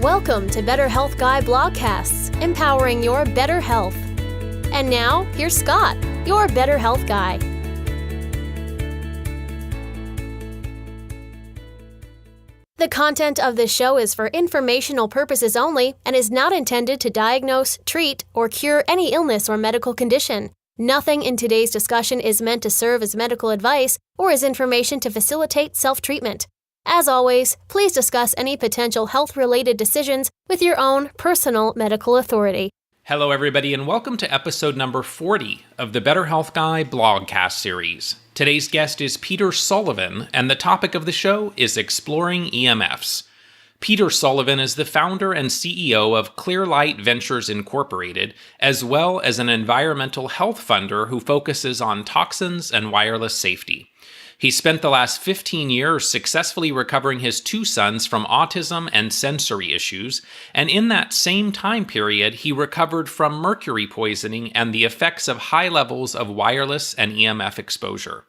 Welcome to Better Health Guy Blogcasts, empowering your better health. And now, here's Scott, your Better Health Guy. The content of this show is for informational purposes only and is not intended to diagnose, treat, or cure any illness or medical condition. Nothing in today's discussion is meant to serve as medical advice or as information to facilitate self-treatment. As always, please discuss any potential health-related decisions with your own personal medical authority. Hello, everybody, and welcome to episode number 40 of the Better Health Guy blogcast series. Today's guest is Peter Sullivan, and the topic of the show is exploring EMFs. Peter Sullivan is the founder and CEO of Clearlight Ventures Incorporated, as well as an environmental health funder who focuses on toxins and wireless safety. He spent the last 15 years successfully recovering his two sons from autism and sensory issues, and in that same time period, he recovered from mercury poisoning and the effects of high levels of wireless and EMF exposure.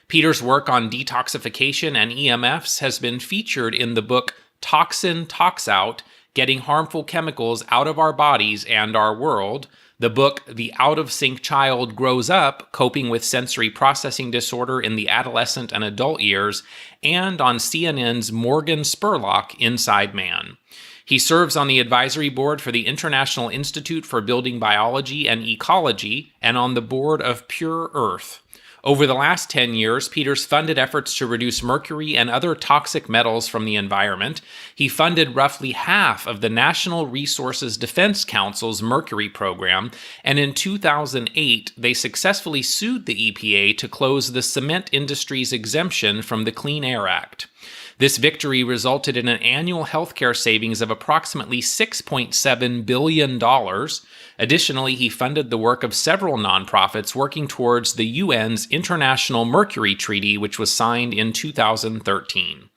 Peter's work on detoxification and EMFs has been featured in the book Toxin Toxout, Getting Harmful Chemicals Out of Our Bodies and Our World, the book The Out-of-Sync Child Grows Up, Coping with Sensory Processing Disorder in the Adolescent and Adult Years, and on CNN's Morgan Spurlock, Inside Man. He serves on the advisory board for the International Institute for Building-Biology and Ecology and on the board of Pure Earth. Over the last 10 years, Peter's funded efforts to reduce mercury and other toxic metals from the environment. He funded roughly half of the National Resources Defense Council's mercury program, and in 2008, they successfully sued the EPA to close the cement industry's exemption from the Clean Air Act. This victory resulted in an annual healthcare savings of approximately $6.7 billion. Additionally, he funded the work of several nonprofits working towards the UN's International Mercury Treaty, which was signed in 2013.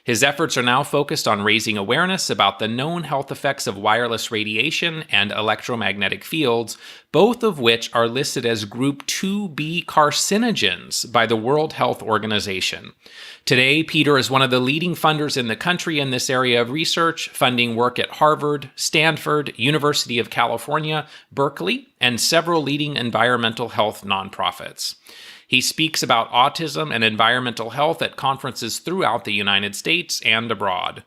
His efforts are now focused on raising awareness about the known health effects of wireless radiation and electromagnetic fields, both of which are listed as Group 2B carcinogens by the World Health Organization. Today, Peter is one of the leading funders in the country in this area of research, funding work at Harvard, Stanford, University of California, Berkeley, and several leading environmental health nonprofits. He speaks about autism and environmental health at conferences throughout the United States and abroad.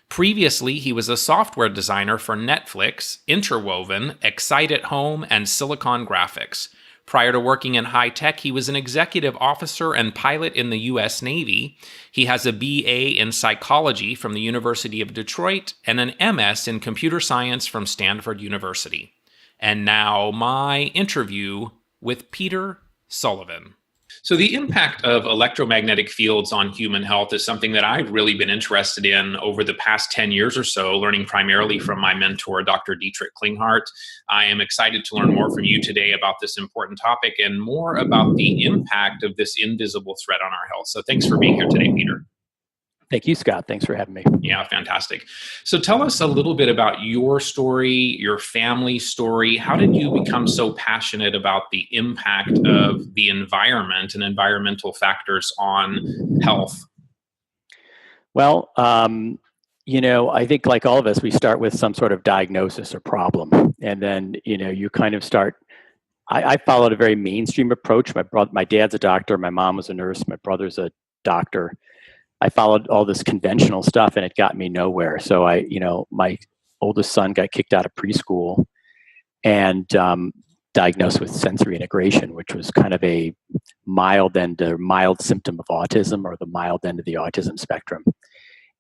Previously, he was a software designer for Netflix, Interwoven, Excite at Home, and Silicon Graphics. Prior to working in high tech, he was an executive officer and pilot in the U.S. Navy. He has a BA in psychology from the University of Detroit and an MS in computer science from Stanford University. And now, my interview with Peter Sullivan. So the impact of electromagnetic fields on human health is something that I've really been interested in over the past 10 years or so, learning primarily from my mentor, Dr. Dietrich Klinghardt. I am excited to learn more from you today about this important topic and more about the impact of this invisible threat on our health. So thanks for being here today, Peter. Thank you, Scott. Thanks for having me. Yeah, fantastic. So tell us a little bit about your story, your family story. How did you become so passionate about the impact of the environment and environmental factors on health? Well, I think like all of us, we start with some sort of diagnosis or problem. And then, you kind of start. I followed a very mainstream approach. My dad's a doctor. My mom was a nurse. My brother's a doctor. I followed all this conventional stuff and it got me nowhere. So my oldest son got kicked out of preschool and diagnosed with sensory integration, which was kind of a mild symptom of autism or the mild end of the autism spectrum.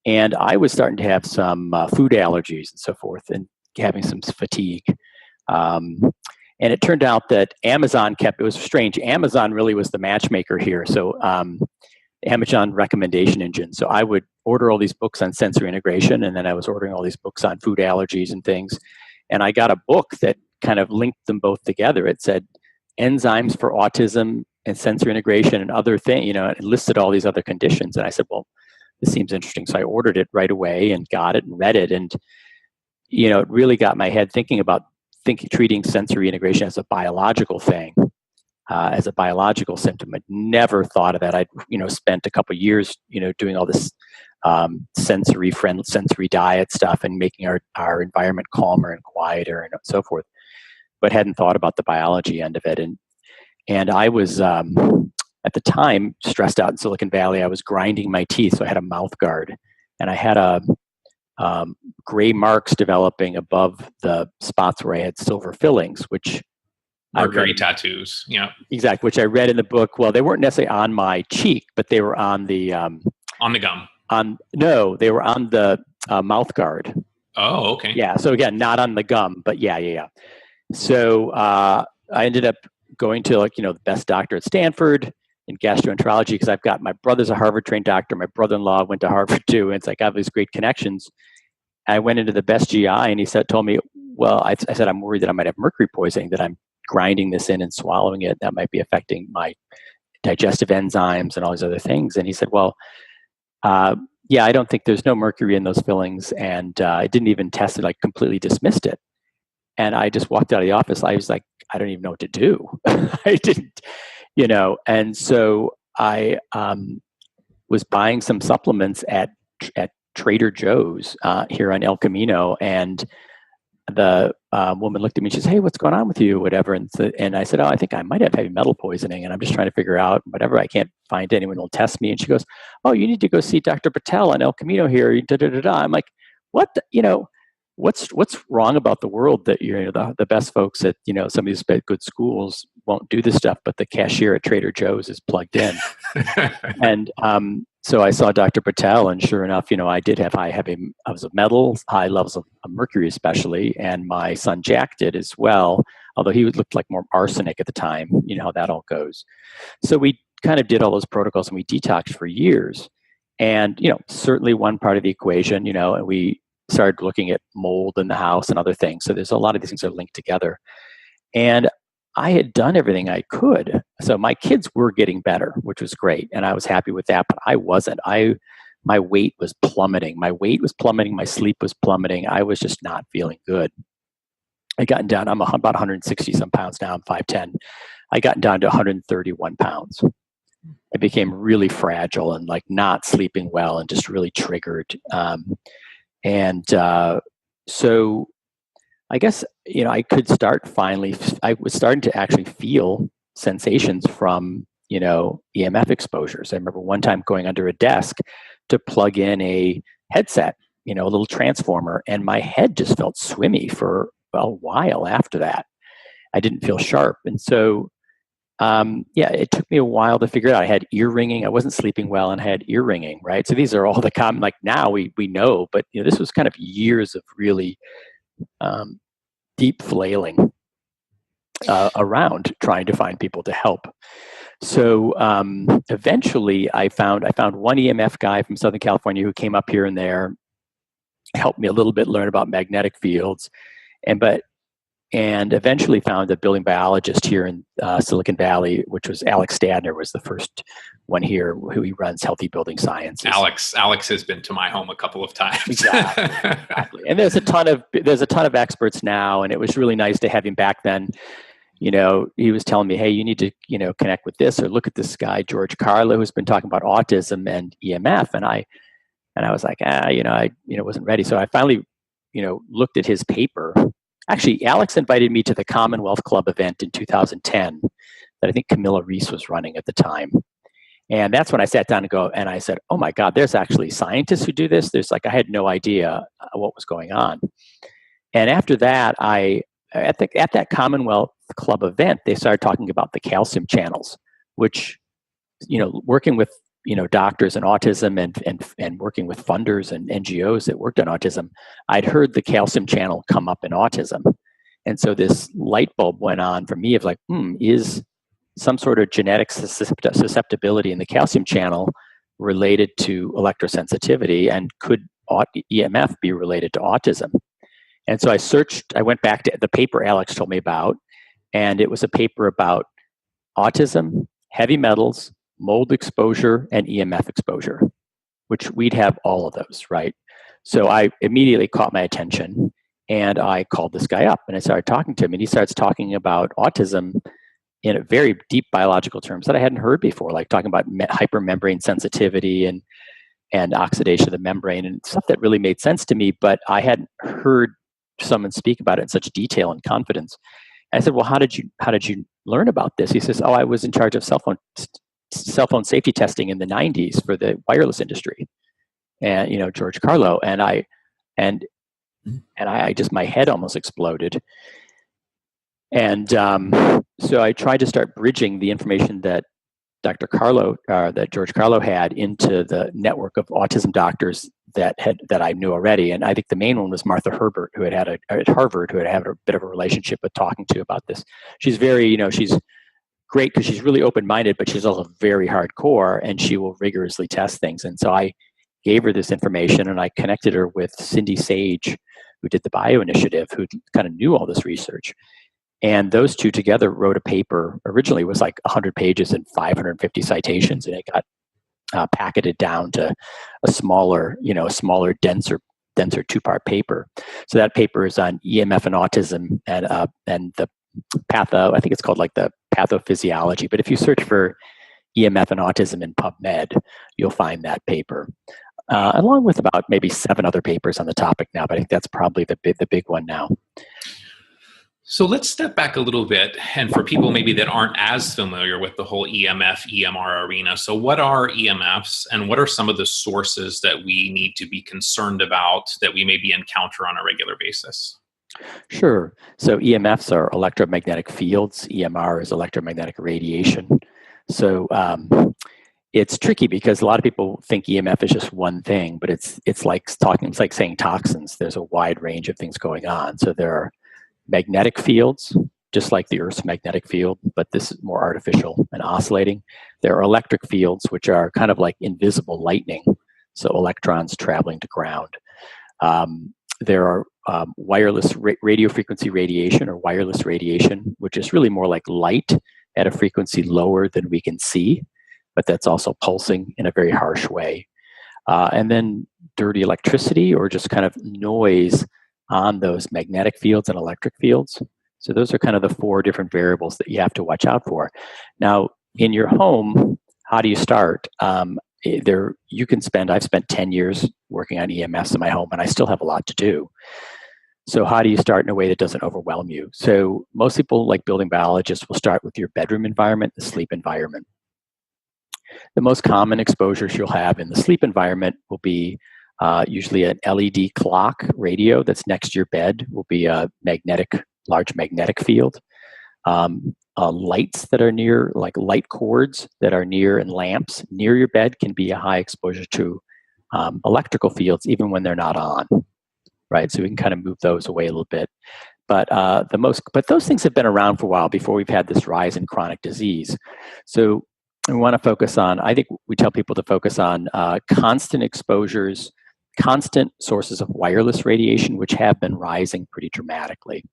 And I was starting to have some food allergies and so forth and having some fatigue. And it turned out that Amazon it was strange. Amazon really was the matchmaker here. So, Amazon recommendation engine. So I would order all these books on sensory integration, and then I was ordering all these books on food allergies and things. And I got a book that kind of linked them both together. It said enzymes for autism and sensory integration and other things, it listed all these other conditions. And I said, well, this seems interesting. So I ordered it right away and got it and read it. And, it really got my head thinking about treating sensory integration as a biological thing. As a biological symptom. I'd never thought of that. I'd, spent a couple of years, doing all this sensory diet stuff and making our environment calmer and quieter and so forth, but hadn't thought about the biology end of it. And I was, at the time, stressed out in Silicon Valley. I was grinding my teeth, so I had a mouth guard, and I had gray marks developing above the spots where I had silver fillings, which mercury tattoos. Yeah, exactly. Which I read in the book. Well, they weren't necessarily on my cheek, but they were on the on the gum. No, they were on the mouth guard. Oh, okay. Yeah. So again, not on the gum, but yeah. So I ended up going to the best doctor at Stanford in gastroenterology, because I've got, my brother's a Harvard trained doctor. My brother-in-law went to Harvard too. And it's like, I have these great connections. I went into the best GI, and he told me, well, I said, I'm worried that I might have mercury poisoning, that I'm grinding this in and swallowing it. That might be affecting my digestive enzymes and all these other things. And he said, well, yeah, I don't think there's no mercury in those fillings. And I didn't even test it, completely dismissed it. And I just walked out of the office. I was like, I don't even know what to do. I didn't, and so I was buying some supplements at Trader Joe's here on El Camino, and the woman looked at me and she says, "Hey, what's going on with you?" Whatever, and I said, "Oh, I think I might have heavy metal poisoning, and I'm just trying to figure out whatever. I can't find anyone who'll test me." And she goes, "Oh, you need to go see Dr. Patel on El Camino here." I'm like, "What? What's wrong about the world that the best folks at some of these good schools won't do this stuff, but the cashier at Trader Joe's is plugged in?" And so I saw Dr. Patel, and sure enough, I did have high levels of metals, high levels of mercury especially, and my son Jack did as well, although he looked like more arsenic at the time. You know how that all goes. So we kind of did all those protocols, and we detoxed for years. And certainly one part of the equation, and we started looking at mold in the house and other things. So there's a lot of these things that are linked together. And I had done everything I could. So my kids were getting better, which was great. And I was happy with that, but I wasn't. My weight was plummeting. My sleep was plummeting. I was just not feeling good. I gotten down, I'm about 160 some pounds now, I'm 5'10". I gotten down to 131 pounds. I became really fragile and not sleeping well and just really triggered. So I guess, I could start finally, I was starting to actually feel sensations from, EMF exposures. I remember one time going under a desk to plug in a headset, a little transformer, and my head just felt swimmy for a while after that. I didn't feel sharp. And so, it took me a while to figure it out. I had ear ringing. I wasn't sleeping well and I had ear ringing, right? So these are all the common, now we know, but this was kind of years of really deep flailing around trying to find people to help. So eventually I found one EMF guy from Southern California who came up here and there, helped me a little bit learn about magnetic fields, and eventually found a building biologist here in Silicon Valley, which was Alex Stadner, was the first one here, who he runs Healthy Building Sciences. Alex has been to my home a couple of times. Exactly. And there's a ton of experts now, and it was really nice to have him back then. He was telling me, hey, you need to, connect with this or look at this guy, George Carla, who's been talking about autism and EMF. And I was like, I wasn't ready. So I finally, looked at his paper. Actually, Alex invited me to the Commonwealth Club event in 2010 that I think Camilla Reese was running at the time. And that's when I sat down and I said, oh my God, there's actually scientists who do this. I had no idea what was going on. And after that, at that Commonwealth Club event, they started talking about the calcium channels, which, working with, doctors and autism and working with funders and NGOs that worked on autism, I'd heard the calcium channel come up in autism. And so this light bulb went on for me of is some sort of genetic susceptibility in the calcium channel related to electrosensitivity, and could EMF be related to autism? And so I went back to the paper Alex told me about, and it was a paper about autism, heavy metals, mold exposure, and EMF exposure, which we'd have all of those, right? So I immediately caught my attention, and I called this guy up and I started talking to him, and he starts talking about autism in a very deep biological terms that I hadn't heard before, like talking about hypermembrane sensitivity and and oxidation of the membrane, and stuff that really made sense to me, but I hadn't heard someone speak about it in such detail and confidence. And I said, well, how did you learn about this? He says, oh, I was in charge of cell phone safety testing in the 90s for the wireless industry. And, George Carlo. And I just, my head almost exploded. And so I tried to start bridging the information that that George Carlo had into the network of autism doctors that I knew already. And I think the main one was Martha Herbert, who had at Harvard, who had a bit of a relationship with talking to about this. She's very, she's great because she's really open-minded, but she's also very hardcore, and she will rigorously test things. And so I gave her this information, and I connected her with Cindy Sage, who did the Bio Initiative, who kind of knew all this research. And those two together wrote a paper. Originally, it was like 100 pages and 550 citations, and it got packeted down to a smaller, denser two-part paper. So that paper is on EMF and autism and the I think it's called like the pathophysiology. But if you search for EMF and autism in PubMed, you'll find that paper, along with about maybe 7 other papers on the topic now. But I think that's probably the big one now. So let's step back a little bit, and for people maybe that aren't as familiar with the whole EMF, EMR arena. So what are EMFs, and what are some of the sources that we need to be concerned about that we maybe encounter on a regular basis? Sure. So EMFs are electromagnetic fields. EMR is electromagnetic radiation. So it's tricky because a lot of people think EMF is just one thing, but it's like saying toxins. There's a wide range of things going on. So there are magnetic fields, just like the Earth's magnetic field, but this is more artificial and oscillating. There are electric fields, which are kind of like invisible lightning, so electrons traveling to ground. There are wireless radio frequency radiation, or wireless radiation, which is really more like light at a frequency lower than we can see, but that's also pulsing in a very harsh way. And then dirty electricity, or just kind of noise on those magnetic fields and electric fields. So those are kind of the 4 different variables that you have to watch out for. Now, in your home, how do you start? I've spent 10 years working on EMFs in my home, and I still have a lot to do. So how do you start in a way that doesn't overwhelm you? So most people, like building biologists, will start with your bedroom environment, the sleep environment. The most common exposures you'll have in the sleep environment will be usually an LED clock radio that's next to your bed, will be a large magnetic field. Lights that are near, like light cords that are near, and lamps near your bed can be a high exposure to electrical fields, even when they're not on, right? So we can kind of move those away a little bit. But those things have been around for a while before we've had this rise in chronic disease. So we want to focus on, I think we tell people to focus on constant exposures, constant sources of wireless radiation, which have been rising pretty dramatically.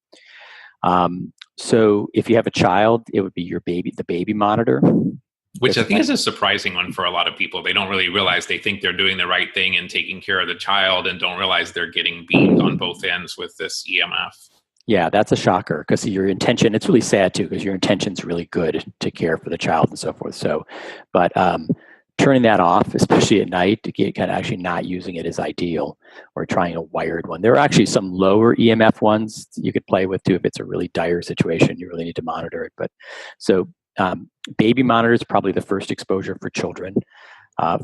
So if you have a child, it would be the baby monitor. Which I think is a surprising one for a lot of people. They don't really realize, they think they're doing the right thing and taking care of the child, and don't realize they're getting beamed on both ends with this EMF. Yeah, that's a shocker, because your intention, it's really sad too, because your intention's really good to care for the child and so forth. So, but turning that off, especially at night, to get kind of actually not using it is ideal, or trying a wired one. There are actually some lower EMF ones you could play with too if it's a really dire situation. You really need to monitor it. But so baby monitor is probably the first exposure for children.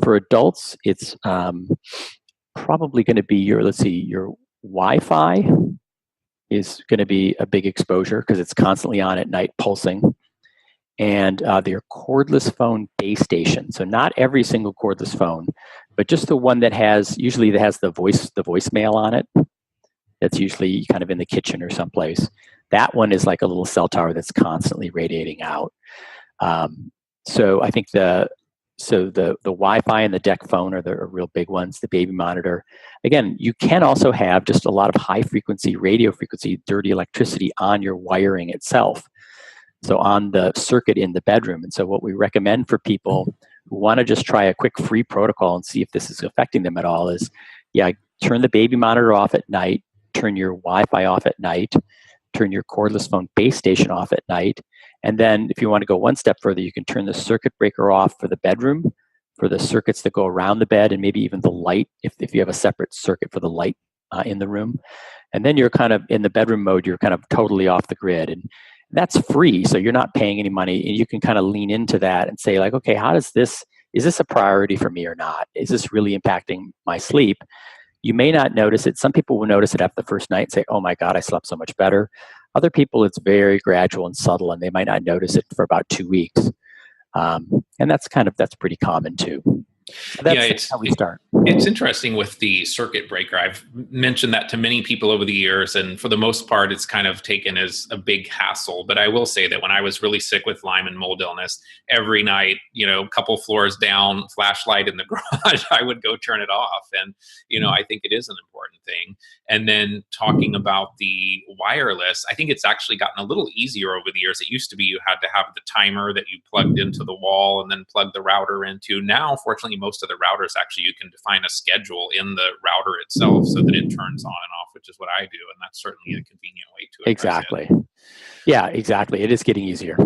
For adults, it's probably going to be your Wi-Fi is going to be a big exposure because it's constantly on at night pulsing. And their cordless phone base station. So not every single cordless phone, but just the one that has the voicemail on it. That's usually kind of in the kitchen or someplace. That one is like a little cell tower that's constantly radiating out. So I think the Wi-Fi and the deck phone are the real big ones. The baby monitor. Again, you can also have just a lot of high frequency, radio frequency, dirty electricity on your wiring itself. So on the circuit in the bedroom. And so what we recommend for people who want to just try a quick free protocol and see if this is affecting them at all is, turn the baby monitor off at night, turn your Wi-Fi off at night, turn your cordless phone base station off at night. And then if you want to go one step further, you can turn the circuit breaker off for the bedroom, for the circuits that go around the bed, and maybe even the light, if you have a separate circuit for the light in the room. And then you're kind of in the bedroom mode, you're kind of totally off the grid. And that's free, so you're not paying any money, and you can kind of lean into that and say, like, okay, is this a priority for me or not? Is this really impacting my sleep? You may not notice it. Some people will notice it after the first night and say, oh my God, I slept so much better. Other people, it's very gradual and subtle, and they might not notice it for about 2 weeks. And that's pretty common too. So that's how we start. It's interesting with the circuit breaker. I've mentioned that to many people over the years, and for the most part, it's kind of taken as a big hassle. But I will say that when I was really sick with Lyme and mold illness, every night, a couple floors down, flashlight in the garage, I would go turn it off. And, I think it is an important thing. And then talking about the wireless, I think it's actually gotten a little easier over the years. It used to be you had to have the timer that you plugged into the wall and then plug the router into. Now, fortunately, most of the routers, actually, you can define a schedule in the router itself so that it turns on and off, which is what I do. And that's certainly a convenient way to address Exactly. Yeah, exactly. It is getting easier.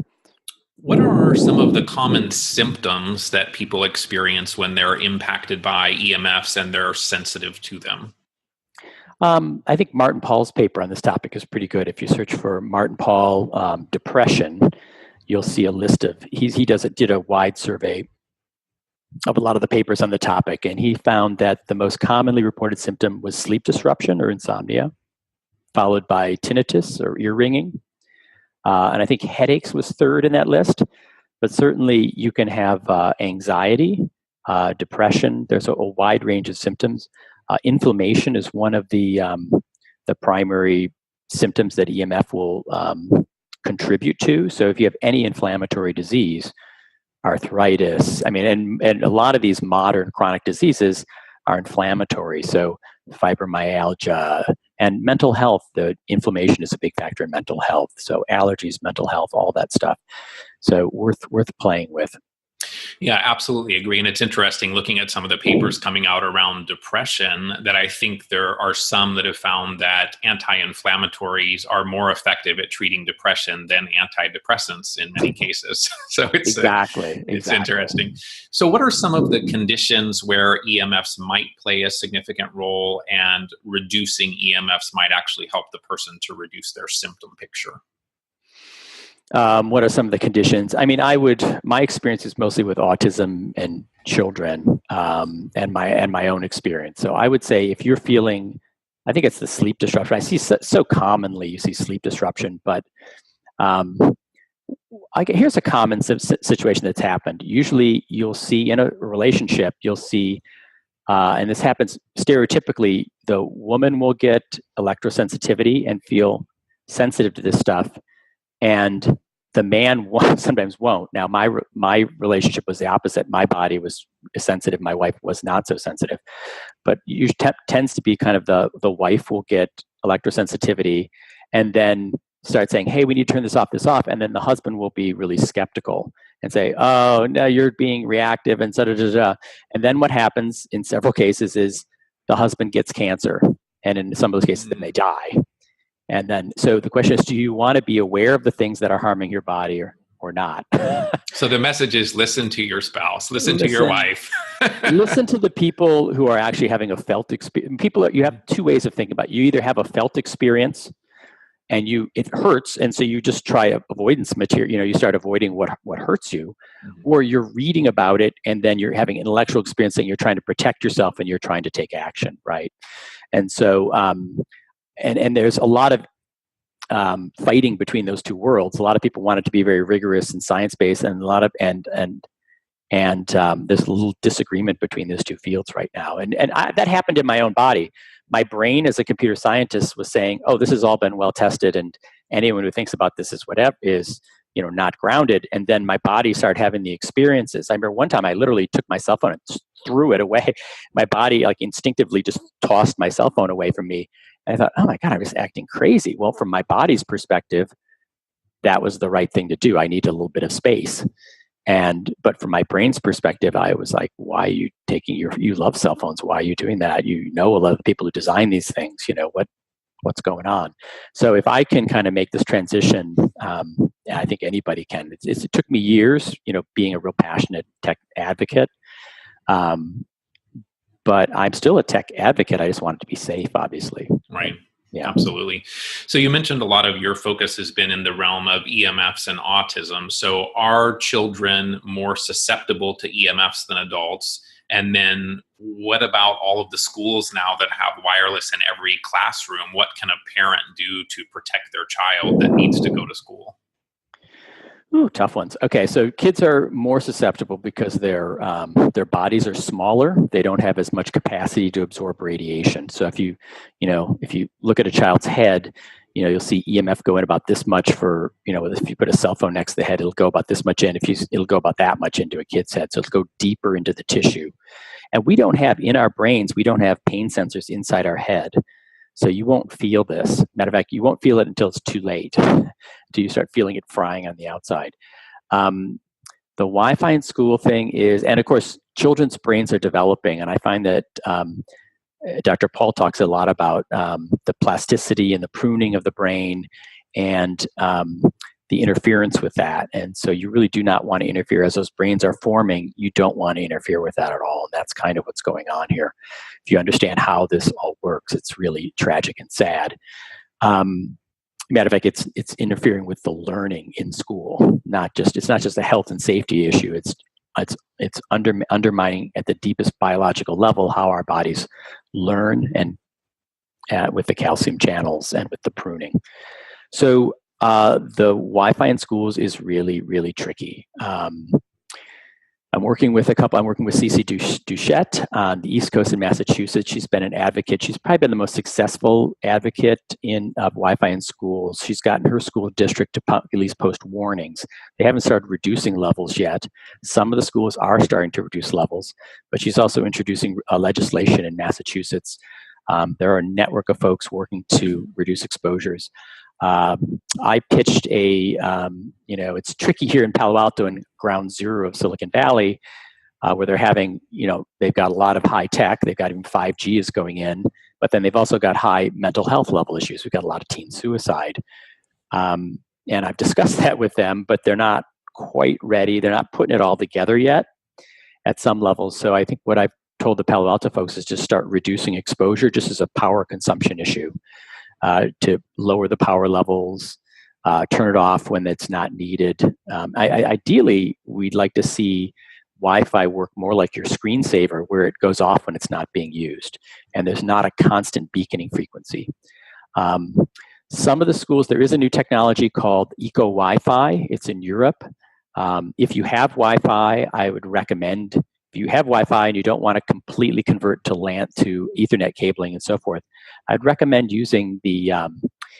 What are some of the common symptoms that people experience when they're impacted by EMFs and they're sensitive to them? I think Martin Paul's paper on this topic is pretty good. If you search for Martin Paul depression, you'll see a list of, he did a wide survey of a lot of the papers on the topic, and he found that the most commonly reported symptom was sleep disruption or insomnia, followed by tinnitus or ear ringing. And I think headaches was third in that list, but certainly you can have anxiety, depression. There's a wide range of symptoms. Inflammation is one of the primary symptoms that EMF will contribute to. So if you have any inflammatory disease, arthritis, and a lot of these modern chronic diseases are inflammatory. So fibromyalgia and mental health, the inflammation is a big factor in mental health. So allergies, mental health, all that stuff. So worth playing with. Yeah, absolutely agree. And it's interesting looking at some of the papers coming out around depression that I think there are some that have found that anti-inflammatories are more effective at treating depression than antidepressants in many cases. So it's interesting. So what are some of the conditions where EMFs might play a significant role, and reducing EMFs might actually help the person to reduce their symptom picture? What are some of the conditions? My experience is mostly with autism and children, and my own experience. So I would say if you're feeling, I think it's the sleep disruption. I see so commonly you see sleep disruption, but here's a common situation that's happened. Usually you'll see in a relationship, and this happens stereotypically, the woman will get electrosensitivity and feel sensitive to this stuff, and the man sometimes won't. Now, my relationship was the opposite. My body was sensitive. My wife was not so sensitive. But tends to be kind of the wife will get electrosensitivity and then start saying, hey, we need to turn this off. And then the husband will be really skeptical and say, oh, no, you're being reactive and da-da-da-da. And then what happens in several cases is the husband gets cancer. And in some of those cases, then they die. And then, so the question is, do you want to be aware of the things that are harming your body or not? So the message is listen to your spouse, listen to your wife. Listen to the people who are actually having a felt experience. You have two ways of thinking about it. You either have a felt experience and it hurts, and so you just try avoidance material, you start avoiding what hurts you, or you're reading about it and then you're having intellectual experience and you're trying to protect yourself and you're trying to take action, right? And so, and there's a lot of fighting between those two worlds. A lot of people want it to be very rigorous and science-based, and there's a little disagreement between those two fields right now. And that happened in my own body. My brain, as a computer scientist, was saying, "Oh, this has all been well tested, and anyone who thinks about this is whatever is not grounded." And then my body started having the experiences. I remember one time I literally took my cell phone and threw it away. My body instinctively just tossed my cell phone away from me. And I thought, oh my God, I was acting crazy. Well, from my body's perspective, that was the right thing to do. I need a little bit of space. But from my brain's perspective, I was like, why are you you love cell phones. Why are you doing that? A lot of the people who design these things, what's going on? So if I can kind of make this transition, I think anybody can. It took me years, being a real passionate tech advocate. But I'm still a tech advocate. I just want it to be safe, obviously. Right. Yeah. Absolutely. So you mentioned a lot of your focus has been in the realm of EMFs and autism. So are children more susceptible to EMFs than adults? And then what about all of the schools now that have wireless in every classroom? What can a parent do to protect their child that needs to go to school? Ooh, tough ones. Okay, so kids are more susceptible because their bodies are smaller. They don't have as much capacity to absorb radiation. So if you look at a child's head, you'll see EMF go in about this much for, if you put a cell phone next to the head, it'll go about this much in. It'll go about that much into a kid's head. So it'll go deeper into the tissue. And we don't have in our brains, we don't have pain sensors inside our head. So you won't feel this. Matter of fact, you won't feel it until it's too late, until you start feeling it frying on the outside. The Wi-Fi in school thing is, and of course, children's brains are developing. And I find that Dr. Paul talks a lot about the plasticity and the pruning of the brain and the interference with that. And so you really do not want to interfere. As those brains are forming, you don't want to interfere with that at all. And that's kind of what's going on here. If you understand how this all works, it's really tragic and sad. Matter of fact, it's interfering with the learning in school. It's not just a health and safety issue. It's undermining at the deepest biological level how our bodies learn, and with the calcium channels and with the pruning. So the Wi-Fi in schools is really, really tricky. I'm working with Cece Duchette on the East Coast in Massachusetts. She's been an advocate. She's probably been the most successful advocate of Wi-Fi in schools. She's gotten her school district to at least post warnings. They haven't started reducing levels yet. Some of the schools are starting to reduce levels, but she's also introducing legislation in Massachusetts. There are a network of folks working to reduce exposures. I pitched it's tricky here in Palo Alto and ground zero of Silicon Valley, where they're having, they've got a lot of high tech, they've got even 5G is going in, but then they've also got high mental health level issues. We've got a lot of teen suicide. And I've discussed that with them, but they're not quite ready. They're not putting it all together yet at some levels. So I think what I've told the Palo Alto folks is just start reducing exposure just as a power consumption issue. To lower the power levels, turn it off when it's not needed. Ideally, we'd like to see Wi-Fi work more like your screensaver, where it goes off when it's not being used, and there's not a constant beaconing frequency. Some of the schools, there is a new technology called Eco Wi-Fi. It's in Europe. If you have Wi-Fi, I would recommend, if you have Wi-Fi and you don't want to completely convert to LAN to Ethernet cabling and so forth, I'd recommend using the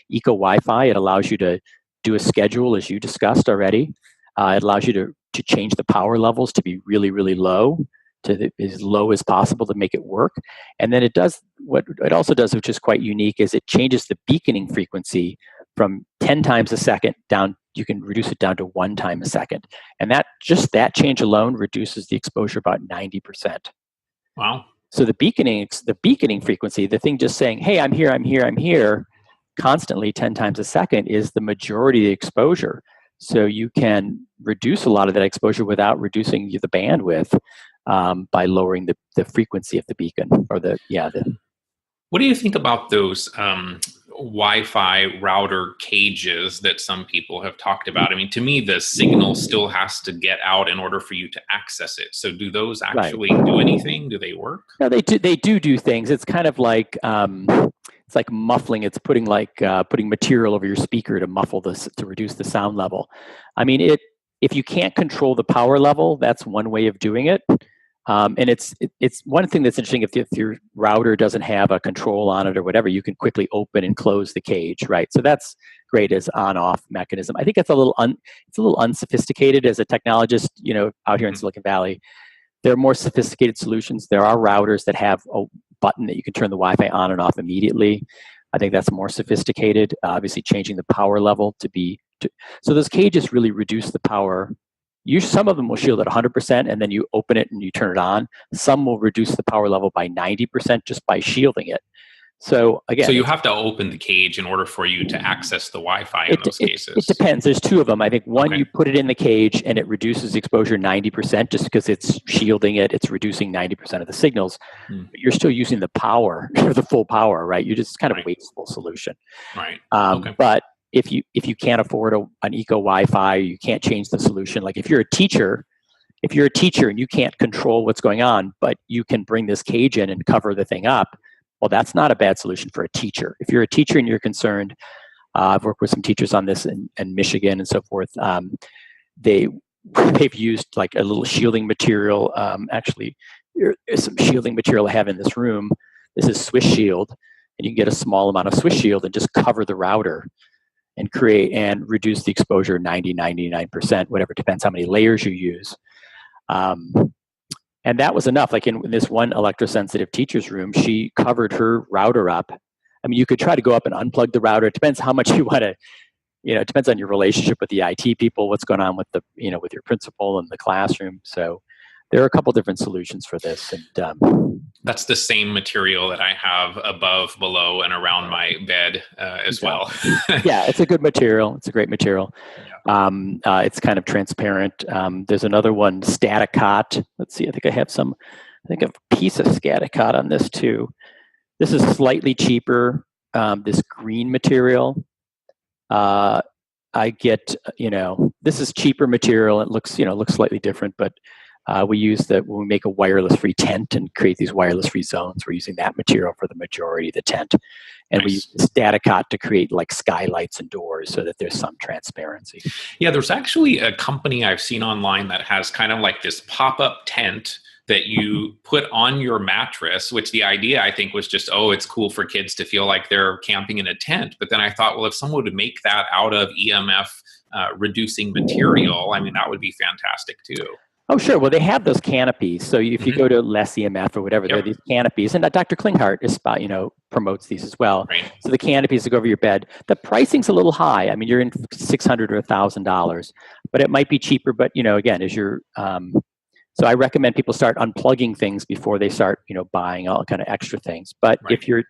Eco Wi-Fi. It allows you to do a schedule, as you discussed already. It allows you to change the power levels to be really, really low, to as low as possible to make it work. And then it does, what it also does, which is quite unique, is it changes the beaconing frequency from 10 times a second down. You can reduce it down to 1 time a second. And that change alone reduces the exposure about 90%. Wow. So the beaconing frequency, the thing just saying, hey, I'm here, constantly 10 times a second is the majority of the exposure. So you can reduce a lot of that exposure without reducing the bandwidth by lowering the frequency of the beacon What do you think about those Wi-Fi router cages that some people have talked about? I mean, to me, the signal still has to get out in order for you to access it. So do those actually do anything? Do they work? No, they do things. It's kind of like, it's like muffling. It's putting material over your speaker to muffle this, to reduce the sound level. I mean, if you can't control the power level, that's one way of doing it. And it's one thing that's interesting. If your router doesn't have a control on it or whatever, you can quickly open and close the cage, right? So that's great as on-off mechanism. I think it's a little unsophisticated as a technologist. Out here in Silicon Valley, there are more sophisticated solutions. There are routers that have a button that you can turn the Wi-Fi on and off immediately. I think that's more sophisticated. Obviously, changing the power level so those cages really reduce the power. Some of them will shield at 100%, and then you open it and you turn it on. Some will reduce the power level by 90% just by shielding it. So again, so you have to open the cage in order for you to access the Wi-Fi in those cases. It depends. There's two of them. I think one, Okay. you put it in the cage and it reduces exposure 90% just because it's shielding it. It's reducing 90% of the signals. But you're still using the power, the full power, right? You're just kind of a wasteful solution. Right. But if you can't afford an eco Wi-Fi, you can't change the solution. Like if you're a teacher and you can't control what's going on, but you can bring this cage in and cover the thing up, well, that's not a bad solution for a teacher. If you're a teacher and you're concerned, I've worked with some teachers on this in Michigan and so forth. They've used like a little shielding material. Actually, there's some shielding material I have in this room. This is Swiss Shield, and you can get a small amount of Swiss Shield and just cover the router and create and reduce the exposure 99%, whatever, depends how many layers you use. And that was enough. Like in this one electrosensitive teacher's room, she covered her router up. I mean, you could try to go up and unplug the router. It depends how much you want to, it depends on your relationship with the IT people, what's going on with with your principal and the classroom. So there are a couple different solutions for this. And that's the same material that I have above, below, and around my bed as well. Yeah, it's a good material. It's a great material. Yeah. It's kind of transparent. There's another one, Staticot. Let's see. I think I have a piece of Staticot on this too. This is slightly cheaper. This green material. I get, this is cheaper material. It looks slightly different, but we use when we make a wireless-free tent and create these wireless-free zones. We're using that material for the majority of the tent. And we use Staticot to create like skylights and doors so that there's some transparency. Yeah, there's actually a company I've seen online that has kind of like this pop-up tent that you put on your mattress, which the idea I think was just, it's cool for kids to feel like they're camping in a tent. But then I thought, well, if someone would make that out of EMF reducing material, I mean, that would be fantastic too. Oh, sure. Well, they have those canopies. So if you go to Less EMF or whatever, there are these canopies. And Dr. Klinghardt promotes these as well. Right. So the canopies that go over your bed. The pricing's a little high. I mean, you're in $600 or $1,000, but it might be cheaper. But, again, as you're... so I recommend people start unplugging things before they start, buying all kind of extra things. But if you're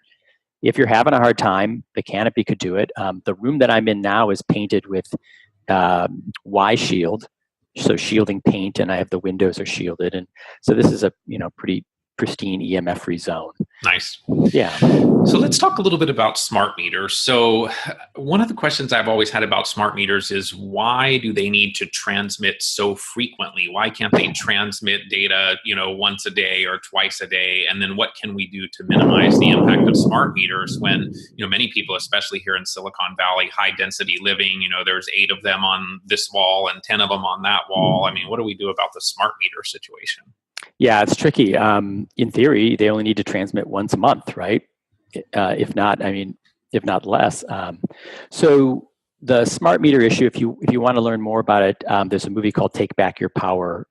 having a hard time, the canopy could do it. The room that I'm in now is painted with Y-Shield. So shielding paint, and I have the windows are shielded, and so this is a pretty pristine EMF-free zone. Nice. Yeah. So let's talk a little bit about smart meters. So one of the questions I've always had about smart meters is, why do they need to transmit so frequently? Why can't they transmit data, once a day or twice a day? And then what can we do to minimize the impact of smart meters when, many people, especially here in Silicon Valley, high density living, there's 8 of them on this wall and 10 of them on that wall. I mean, what do we do about the smart meter situation? Yeah, it's tricky. In theory, they only need to transmit once a month, right? If not less. So the smart meter issue, if you want to learn more about it, there's a movie called Take Back Your Power,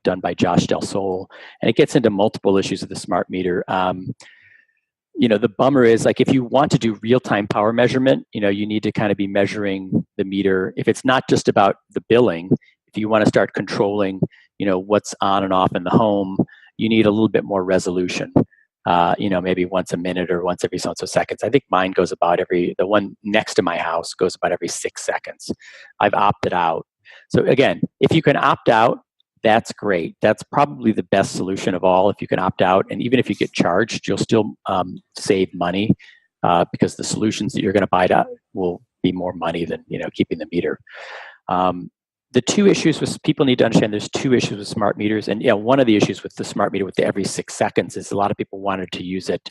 done by Josh Del Sol, and it gets into multiple issues of the smart meter. The bummer is, like, if you want to do real-time power measurement, you need to kind of be measuring the meter. If it's not just about the billing, if you want to start controlling what's on and off in the home, you need a little bit more resolution, maybe once a minute or once every so and so seconds. I think mine goes about the one next to my house goes about every 6 seconds. I've opted out. So again, if you can opt out, that's great. That's probably the best solution of all. If you can opt out, and even if you get charged, you'll still save money because the solutions that you're going to buy will be more money than keeping the meter. The two issues with people need to understand, there's 2 issues with smart meters. And one of the issues with the smart meter with the every 6 seconds is a lot of people wanted to use it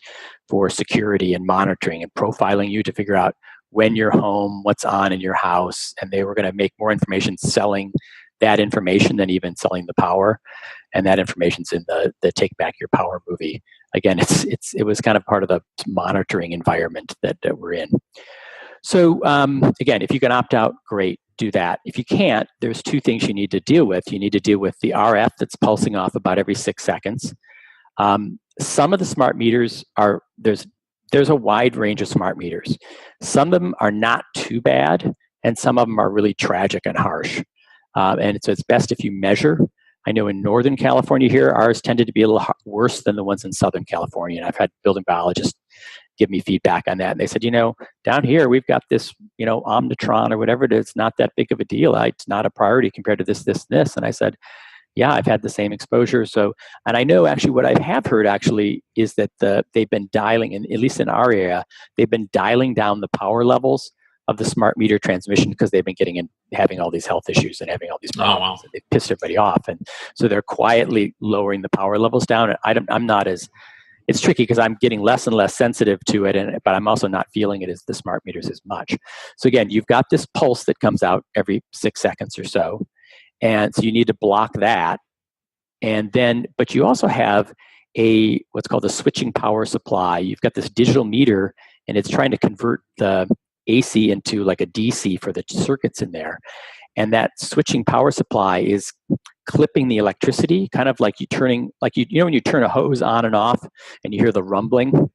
for security and monitoring and profiling you to figure out when you're home, what's on in your house. And they were going to make more information selling that information than even selling the power. And that information's in the Take Back Your Power movie. Again, it was kind of part of the monitoring environment that we're in. So again, if you can opt out, great, do that. If you can't, there's 2 things you need to deal with. You need to deal with the RF that's pulsing off about every 6 seconds. Some of the smart meters there's a wide range of smart meters. Some of them are not too bad, and some of them are really tragic and harsh. And so it's best if you measure. I know in Northern California here, ours tended to be a little worse than the ones in Southern California. And I've had building biologists give me feedback on that. And they said, down here, we've got this, Omnitron or whatever it is, it's not that big of a deal. It's not a priority compared to this, this, and this. And I said, yeah, I've had the same exposure. So, and I know actually what I have heard actually is that they've been dialing, at least in our area, they've been dialing down the power levels of the smart meter transmission because they've been having all these health issues and having all these problems. Oh, wow. And they've pissed everybody off. And so they're quietly lowering the power levels down. And I'm not as, it's tricky because I'm getting less and less sensitive to it, but I'm also not feeling it as the smart meters as much. So again, you've got this pulse that comes out every 6 seconds or so. And so you need to block that. And then, but you also have what's called a switching power supply. You've got this digital meter and it's trying to convert the AC into like a DC for the circuits in there. And that switching power supply is clipping the electricity, kind of like when you turn a hose on and off and you hear the rumbling,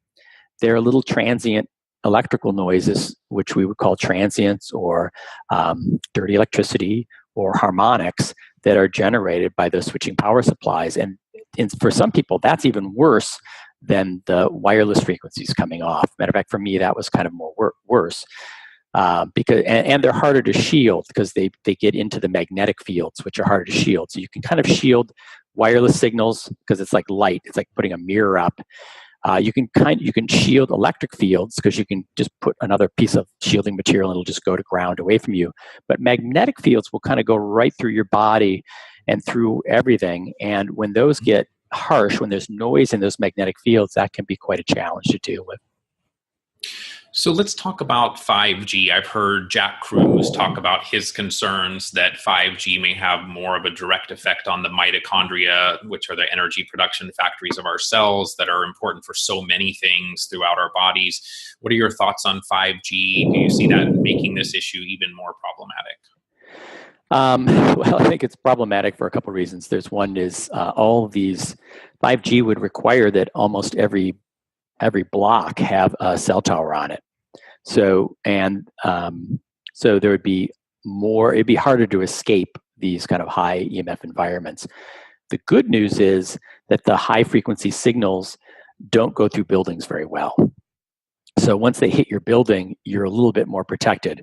there are little transient electrical noises, which we would call transients or dirty electricity or harmonics that are generated by those switching power supplies. And for some people, that's even worse than the wireless frequencies coming off. Matter of fact, for me, that was kind of more worse because they're harder to shield because they get into the magnetic fields, which are harder to shield. So you can kind of shield wireless signals because it's like light. It's like putting a mirror up. You can shield electric fields because you can just put another piece of shielding material and it'll just go to ground away from you. But magnetic fields will kind of go right through your body and through everything. And when those get harsh, when there's noise in those magnetic fields, that can be quite a challenge to deal with. So let's talk about 5G. I've heard Jack Kruse talk about his concerns that 5G may have more of a direct effect on the mitochondria, which are the energy production factories of our cells that are important for so many things throughout our bodies. What are your thoughts on 5G? Do you see that making this issue even more problematic? Well, I think it's problematic for a couple of reasons. There's one is all of these 5G would require that almost every block have a cell tower on it. So there would be more, it'd be harder to escape these kind of high EMF environments. The good news is that the high frequency signals don't go through buildings very well. So once they hit your building, you're a little bit more protected.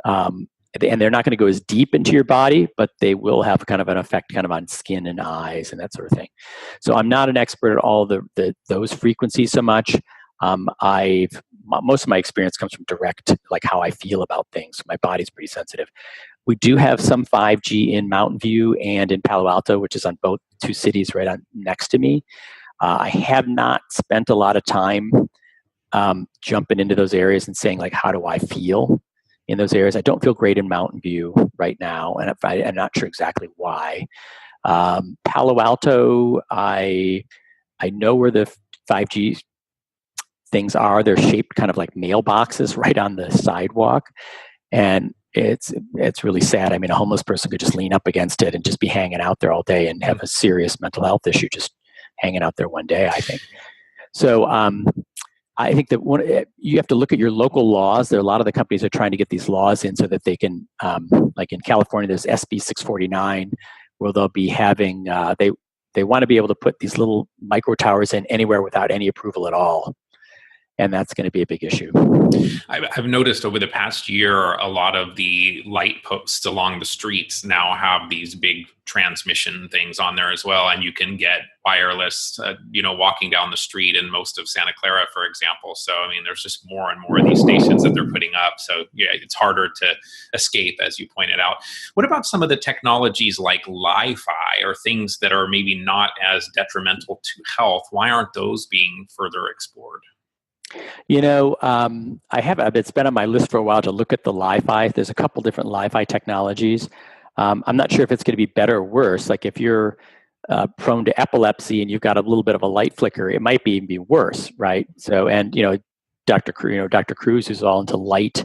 And they're not going to go as deep into your body, but they will have kind of an effect kind of on skin and eyes and that sort of thing. So I'm not an expert at all those frequencies so much. Most of my experience comes from direct, like how I feel about things. My body's pretty sensitive. We do have some 5G in Mountain View and in Palo Alto, which is on both two cities right on next to me. I have not spent a lot of time jumping into those areas and saying like, how do I feel in those areas? I don't feel great in Mountain View right now, and I'm not sure exactly why. Palo Alto, I know where the 5G things are. They're shaped kind of like mailboxes right on the sidewalk, and it's really sad. I mean, a homeless person could just lean up against it and just be hanging out there all day and have a serious mental health issue just hanging out there one day, I think. So I think that you have to look at your local laws. There are a lot of the companies are trying to get these laws in so that they can, like in California, there's SB 649, where they'll be having, they want to be able to put these little micro towers in anywhere without any approval at all. And that's going to be a big issue. I've noticed over the past year, a lot of the light posts along the streets now have these big transmission things on there as well. And you can get wireless, walking down the street in most of Santa Clara, for example. So, I mean, there's just more and more of these stations that they're putting up. So, yeah, it's harder to escape, as you pointed out. What about some of the technologies like Li-Fi or things that are maybe not as detrimental to health? Why aren't those being further explored? It's been on my list for a while to look at the Li-Fi. There's a couple different Li-Fi technologies. I'm not sure if it's going to be better or worse. Like if you're prone to epilepsy and you've got a little bit of a light flicker, it might even be worse, right? So, and Dr. Kruse, who's all into light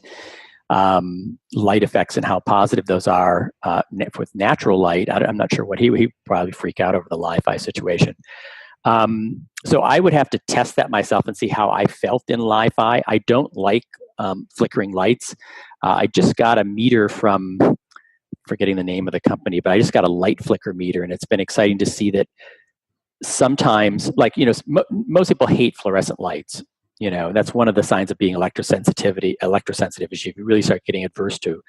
effects and how positive those are with natural light. I'm not sure what he'd probably freak out over the Li-Fi situation. So I would have to test that myself and see how I felt in Li-Fi. I don't like flickering lights. I just got a meter from, forgetting the name of the company, but I just got a light flicker meter, and it's been exciting to see that sometimes, most people hate fluorescent lights. That's one of the signs of being electrosensitive is if you really start getting adverse to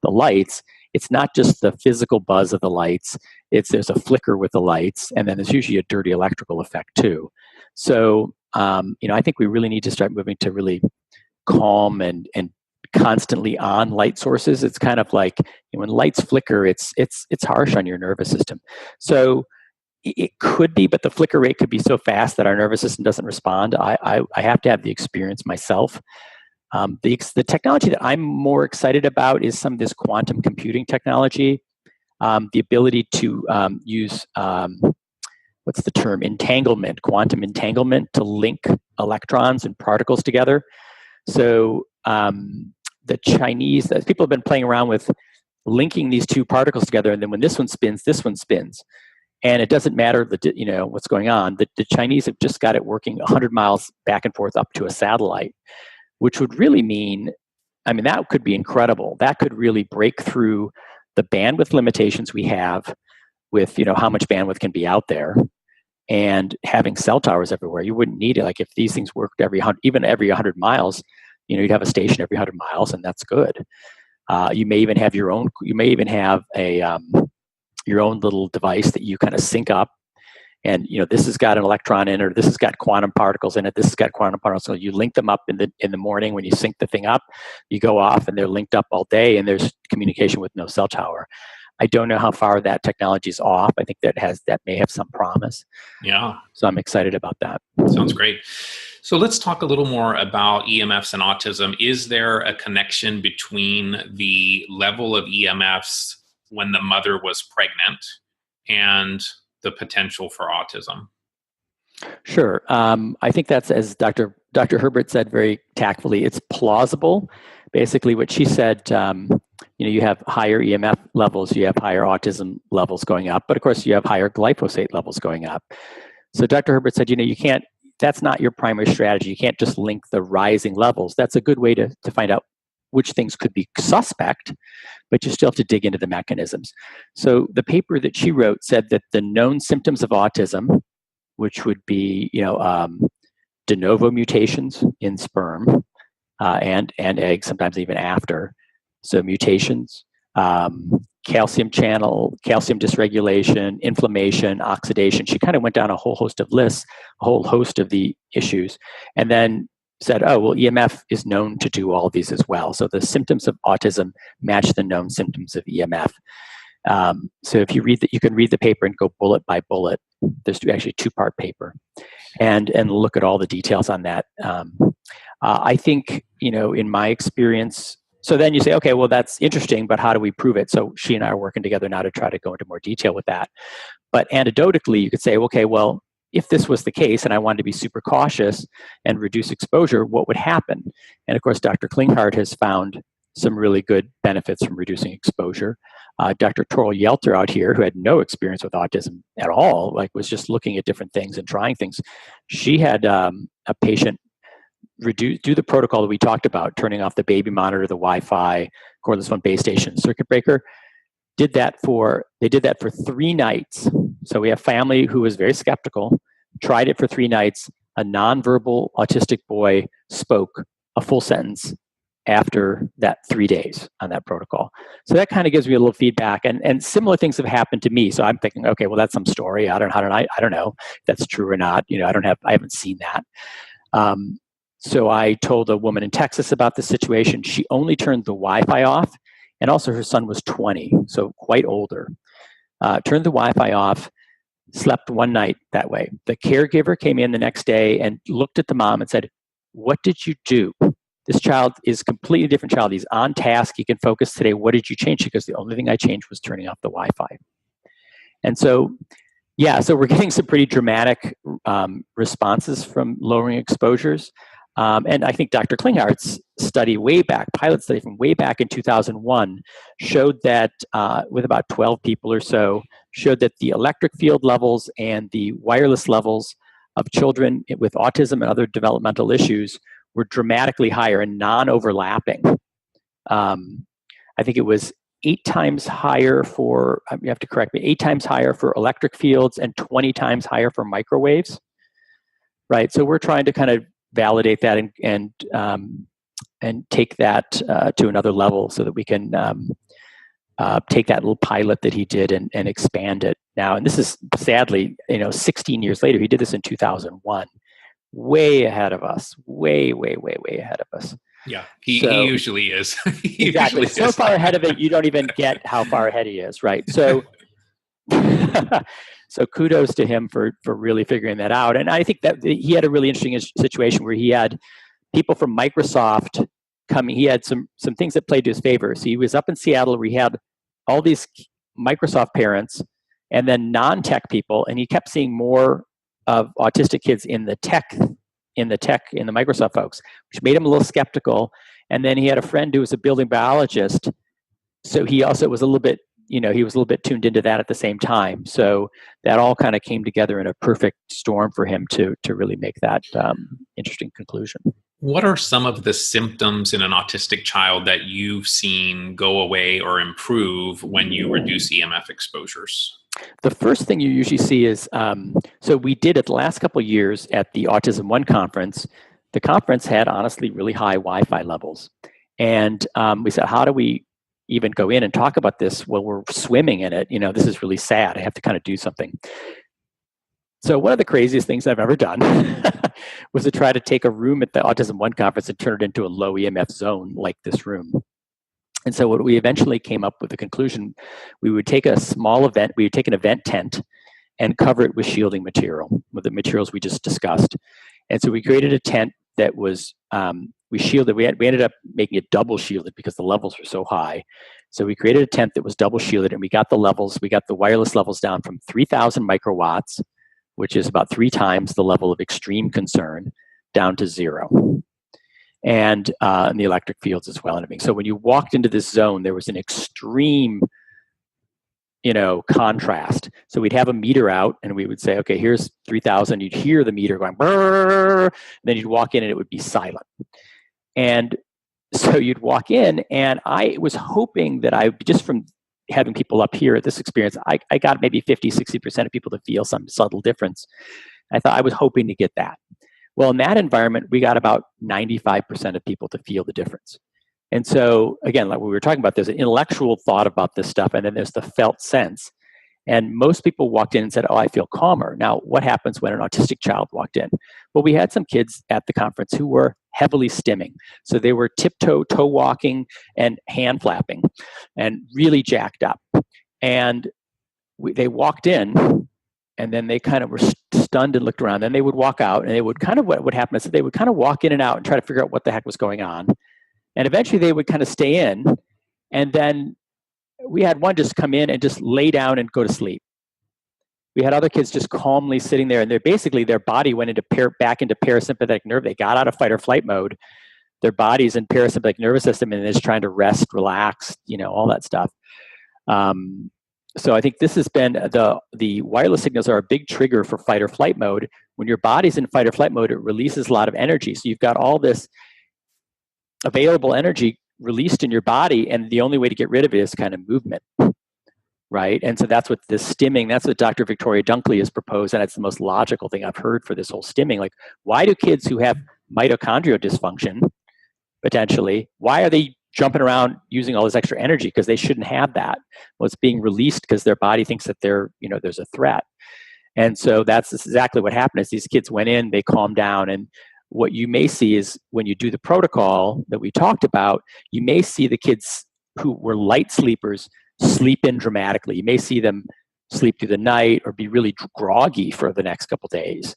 the lights. It's not just the physical buzz of the lights, there's a flicker with the lights, and then there's usually a dirty electrical effect too. So, I think we really need to start moving to really calm and constantly on light sources. It's kind of like when lights flicker, it's harsh on your nervous system. So it could be, but the flicker rate could be so fast that our nervous system doesn't respond. I have to have the experience myself. The technology that I'm more excited about is some of this quantum computing technology, the ability to use, what's the term, quantum entanglement to link electrons and particles together. So the Chinese, people have been playing around with linking these two particles together, and then when this one spins, this one spins. And it doesn't matter what's going on. The Chinese have just got it working 100 miles back and forth up to a satellite, which would really mean, that could be incredible. That could really break through the bandwidth limitations we have with, how much bandwidth can be out there, and having cell towers everywhere. You wouldn't need it. Like if these things worked every 100 miles, you'd have a station every 100 miles, and that's good. You may even have your own. You may even have your own little device that you kind of sync up, and this has got an electron in it, or this has got quantum particles in it. This has got quantum particles. So you link them up in the morning when you sync the thing up. You go off, and they're linked up all day, and there's communication with no cell tower. I don't know how far that technology is off. I think that may have some promise. Yeah. So I'm excited about that. Sounds great. So let's talk a little more about EMFs and autism. Is there a connection between the level of EMFs when the mother was pregnant and the potential for autism? Sure. I think that's, as Dr. Herbert said very tactfully, it's plausible. Basically, what she said, you have higher EMF levels, you have higher autism levels going up, but of course you have higher glyphosate levels going up. So Dr. Herbert said, that's not your primary strategy. You can't just link the rising levels. That's a good way to find out which things could be suspect, but you still have to dig into the mechanisms. So the paper that she wrote said that the known symptoms of autism, which would be, de novo mutations in sperm and eggs, sometimes even after. So mutations, calcium dysregulation, inflammation, oxidation. She kind of went down a whole host of lists, a whole host of the issues, and then said, EMF is known to do all of these as well. So the symptoms of autism match the known symptoms of EMF. So if you read that, you can read the paper and go bullet by bullet. There's actually a 2-part paper, and look at all the details on that. I think, in my experience, so then you say, okay, well, that's interesting, but how do we prove it? So she and I are working together now to try to go into more detail with that. But anecdotally, you could say, okay, well, if this was the case and I wanted to be super cautious and reduce exposure, what would happen? And of course, Dr. Klinghardt has found some really good benefits from reducing exposure. Dr. Toril Yelter out here, who had no experience with autism at all, was just looking at different things and trying things. She had a patient do the protocol that we talked about, turning off the baby monitor, the Wi-Fi, cordless phone base station, circuit breaker. They did that for 3 nights. So we have family who was very skeptical, tried it for 3 nights. A nonverbal autistic boy spoke a full sentence after that 3 days on that protocol. So that kind of gives me a little feedback, and similar things have happened to me. So I'm thinking, okay, well, that's some story. I don't know if that's true or not. I haven't seen that. So I told a woman in Texas about the situation. She only turned the Wi-Fi off, and also her son was 20, so quite older. Turned the Wi-Fi off, slept one night that way. The caregiver came in the next day and looked at the mom and said, "What did you do? This child is a completely different child. He's on task. He can focus today. What did you change?" Because the only thing I changed was turning off the Wi-Fi. And so, so we're getting some pretty dramatic responses from lowering exposures. And I think Dr. Klinghardt's study pilot study from way back in 2001, showed that with about 12 people or so, showed that the electric field levels and the wireless levels of children with autism and other developmental issues were dramatically higher and non-overlapping. I think it was 8 times higher for, you have to correct me, 8 times higher for electric fields and 20 times higher for microwaves. Right, so we're trying to kind of validate that and take that to another level so that we can take that little pilot that he did and expand it now. And this is sadly, 16 years later. He did this in 2001, way ahead of us, way ahead of us. Yeah, he usually is. He exactly. Usually is. Far ahead of it, you don't even get how far ahead he is, right? So, so kudos to him for really figuring that out. And I think that he had a really interesting situation where he had people from Microsoft coming. He had some things that played to his favor. So he was up in Seattle where he had all these Microsoft parents and then non-tech people, and he kept seeing more of autistic kids in the Microsoft folks, which made him a little skeptical. And then he had a friend who was a building biologist, so he also was a little bit, he was a little bit tuned into that at the same time. So that all kind of came together in a perfect storm for him to really make that interesting conclusion. What are some of the symptoms in an autistic child that you've seen go away or improve when you reduce EMF exposures? The first thing you usually see is, so we did it the last couple of years at the Autism One conference. The conference had honestly really high Wi-Fi levels. And we said, how do we even go in and talk about this? Well, we're swimming in it. This is really sad. I have to kind of do something. So one of the craziest things I've ever done was to try to take a room at the Autism One conference and turn it into a low EMF zone like this room. And so what we eventually came up with the conclusion, we would take a small event, we would take an event tent and cover it with shielding material, with the materials we just discussed. And so we created a tent that was, we shielded, we ended up making it double shielded because the levels were so high. So we created a tent that was double shielded, and we got the wireless levels down from 3,000 microwatts, which is about 3 times the level of extreme concern, down to 0. And in the electric fields as well. So when you walked into this zone, there was an extreme, contrast. So we'd have a meter out, and we would say, okay, here's 3,000. You'd hear the meter going, brrr, and then you'd walk in, and it would be silent. And so you'd walk in, and I was hoping that just from having people up here at this experience, I got maybe 50, 60% of people to feel some subtle difference. I was hoping to get that. Well, in that environment, we got about 95% of people to feel the difference. And so, again, like we were talking about, there's an intellectual thought about this stuff, and then there's the felt sense. And most people walked in and said, oh, I feel calmer. Now, what happens when an autistic child walked in? Well, we had some kids at the conference who were heavily stimming. So they were toe walking and hand flapping and really jacked up. And they walked in, and then they kind of were stunned and looked around. Then they would walk out, and they would kind of, what would happen is they would kind of walk in and out and try to figure out what the heck was going on. And eventually they would kind of stay in. And then we had one just come in and just lay down and go to sleep. We had other kids just calmly sitting there, and their body went back into parasympathetic nerve. They got out of fight or flight mode. Their body's in parasympathetic nervous system, and it's trying to rest, relax, all that stuff. So I think this has been the wireless signals are a big trigger for fight or flight mode. When your body's in fight or flight mode, it releases a lot of energy. So you've got all this available energy released in your body, and the only way to get rid of it is kind of movement, right? And so that's what this stimming, that's what Dr. Victoria Dunkley has proposed, and it's the most logical thing I've heard for this whole stimming. Like, why do kids who have mitochondrial dysfunction, potentially, why are they jumping around using all this extra energy? Because they shouldn't have that. Well, it's being released because their body thinks that there's a threat. And so that's exactly what happened. Is these kids went in, they calmed down, and what you may see is when you do the protocol that we talked about, you may see the kids who were light sleepers sleep in dramatically. You may see them sleep through the night or be really groggy for the next couple of days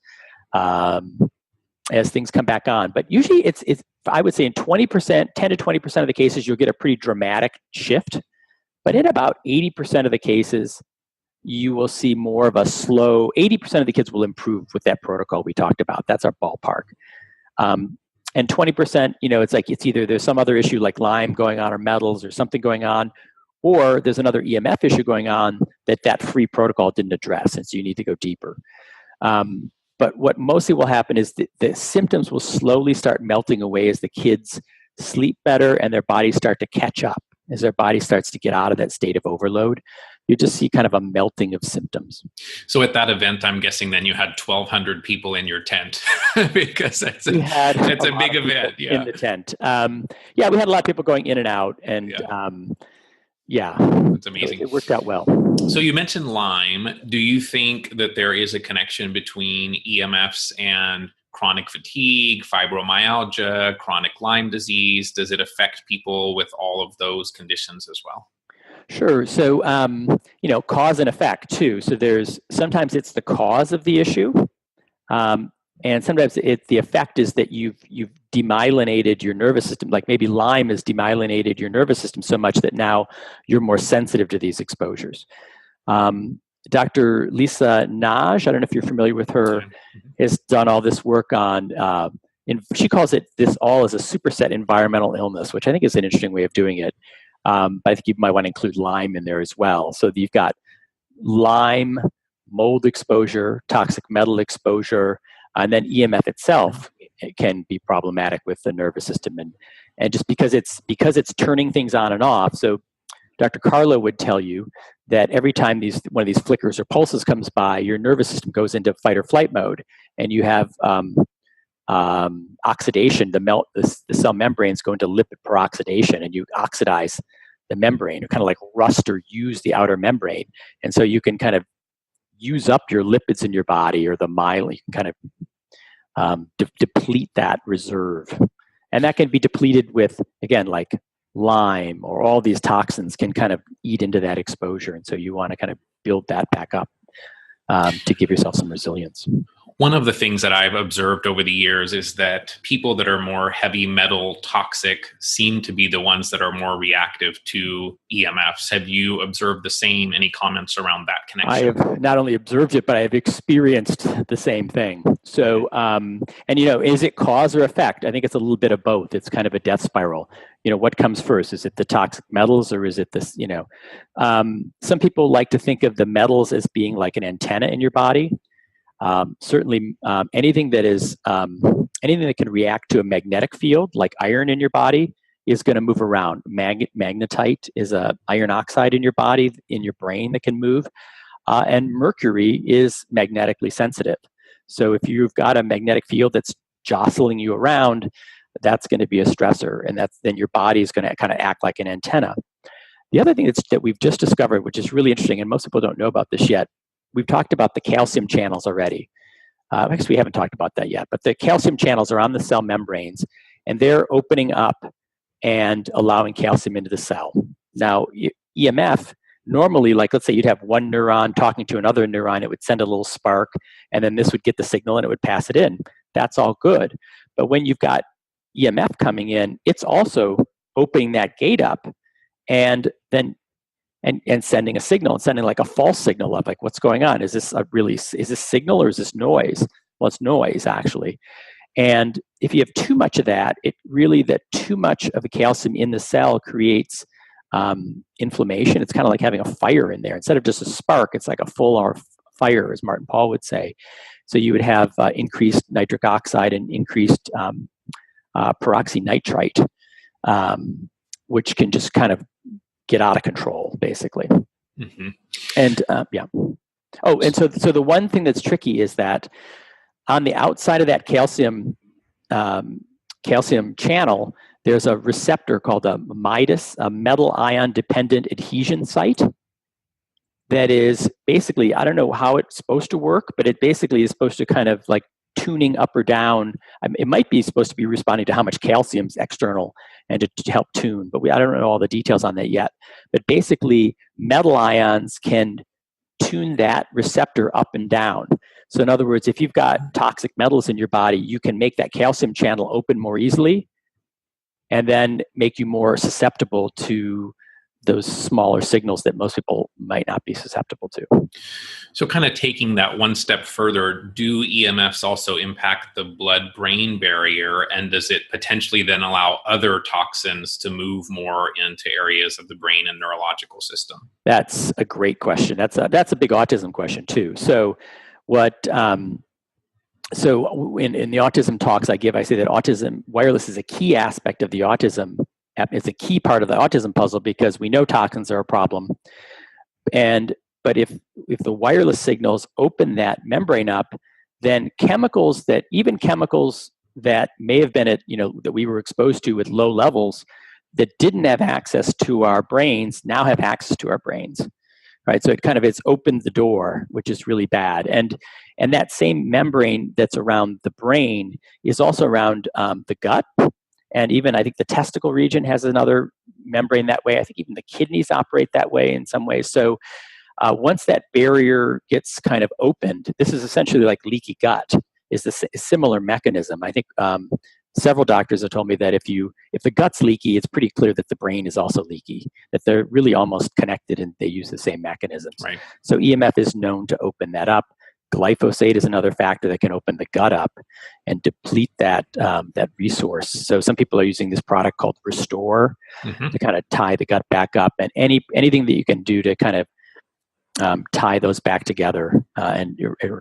as things come back on. But usually it's I would say in 10 to 20% of the cases, you'll get a pretty dramatic shift. But in about 80% of the cases, you will see more of a slow, 80% of the kids will improve with that protocol we talked about. That's our ballpark. And 20%, it's either there's some other issue like Lyme going on or metals or something going on, or there's another EMF issue going on that free protocol didn't address, and so you need to go deeper. But what mostly will happen is the symptoms will slowly start melting away as the kids sleep better and their bodies start to catch up, as their body starts to get out of that state of overload. you just see kind of a melting of symptoms. So at that event, I'm guessing then you had 1,200 people in your tent because it's a big event. Yeah. In the tent. Yeah, we had a lot of people going in and out, and it's amazing. It worked out well. So you mentioned Lyme. Do you think that there is a connection between EMFs and chronic fatigue, fibromyalgia, chronic Lyme disease? Does it affect people with all of those conditions as well? Sure. So, cause and effect too. So sometimes it's the cause of the issue. And sometimes the effect is that you've demyelinated your nervous system. Like maybe Lyme has demyelinated your nervous system so much that now you're more sensitive to these exposures. Dr. Lisa Naj, I don't know if you're familiar with her, has done all this work on, she calls it this all as a superset environmental illness, which I think is an interesting way of doing it. But I think you might want to include Lyme in there as well. So you've got Lyme, mold exposure, toxic metal exposure, and then EMF itself can be problematic with the nervous system. And just because it's turning things on and off. So Dr. Carlo would tell you that every time one of these flickers or pulses comes by, your nervous system goes into fight or flight mode, and you have oxidation. The cell membranes go into lipid peroxidation, and you oxidize the membrane, or kind of like rust or use the outer membrane. And so you can kind of use up your lipids in your body, or the myelin. You can kind of deplete that reserve. And that can be depleted with, again, like Lyme, or all these toxins can kind of eat into that exposure. And so you want to kind of build that back up to give yourself some resilience. One of the things that I've observed over the years is that people that are more heavy metal toxic seem to be the ones that are more reactive to EMFs. Have you observed the same? Any comments around that connection? I have not only observed it, but I have experienced the same thing. So, is it cause or effect? I think it's a little bit of both. It's kind of a death spiral. What comes first? Is it the toxic metals, or is it this, some people like to think of the metals as being like an antenna in your body. Certainly, anything that can react to a magnetic field, like iron in your body, is going to move around. Magnetite is a iron oxide in your body, in your brain, that can move. And mercury is magnetically sensitive. So if you've got a magnetic field that's jostling you around, that's going to be a stressor, and then your body is going to kind of act like an antenna. The other thing that we've just discovered, which is really interesting, and most people don't know about this yet, we've talked about the calcium channels already. I guess we haven't talked about that yet, but the calcium channels are on the cell membranes, and they're opening up and allowing calcium into the cell. Now, EMF, normally, like let's say you'd have one neuron talking to another neuron, it would send a little spark, and then this would get the signal and it would pass it in. That's all good. But when you've got EMF coming in, it's also opening that gate up and then and sending a signal, and sending like a false signal of like, what's going on? Is this signal, or is this noise? Well, it's noise actually. And if you have too much of that, too much of the calcium in the cell creates inflammation. It's kind of like having a fire in there. Instead of just a spark, it's like a full-on fire, as Martin Paul would say. So you would have increased nitric oxide and increased peroxynitrite, which can just kind of get out of control, basically. Mm-hmm. And Oh, and so the one thing that's tricky is that on the outside of that calcium channel, there's a receptor called a MIDAS, a metal ion dependent adhesion site. That is basically, I don't know how it's supposed to work, but it basically is supposed to kind of like tuning up or down. It might be supposed to be responding to how much calcium's external and to help tune, but I don't know all the details on that yet. But basically, metal ions can tune that receptor up and down. So in other words, if you've got toxic metals in your body, you can make that calcium channel open more easily and then make you more susceptible to those smaller signals that most people might not be susceptible to. So kind of taking that one step further, do EMFs also impact the blood-brain barrier, and does it potentially then allow other toxins to move more into areas of the brain and neurological system? That's a great question. That's a big autism question too. So in the autism talks I give, I say that autism wireless is a key aspect of the autism. It's a key part of the autism puzzle because we know toxins are a problem. But if the wireless signals open that membrane up, then chemicals that may have been that we were exposed to with low levels that didn't have access to our brains now have access to our brains, right? So it's opened the door, which is really bad. And that same membrane that's around the brain is also around the gut. And even I think the testicle region has another membrane that way. I think even the kidneys operate that way in some ways. So once that barrier gets kind of opened, this is essentially like leaky gut, is a similar mechanism. I think several doctors have told me that if the gut's leaky, it's pretty clear that the brain is also leaky, that they're really almost connected and they use the same mechanisms. Right. So EMF is known to open that up. Glyphosate is another factor that can open the gut up and deplete that resource. So some people are using this product called Restore to kind of tie the gut back up, and anything that you can do to kind of tie those back together and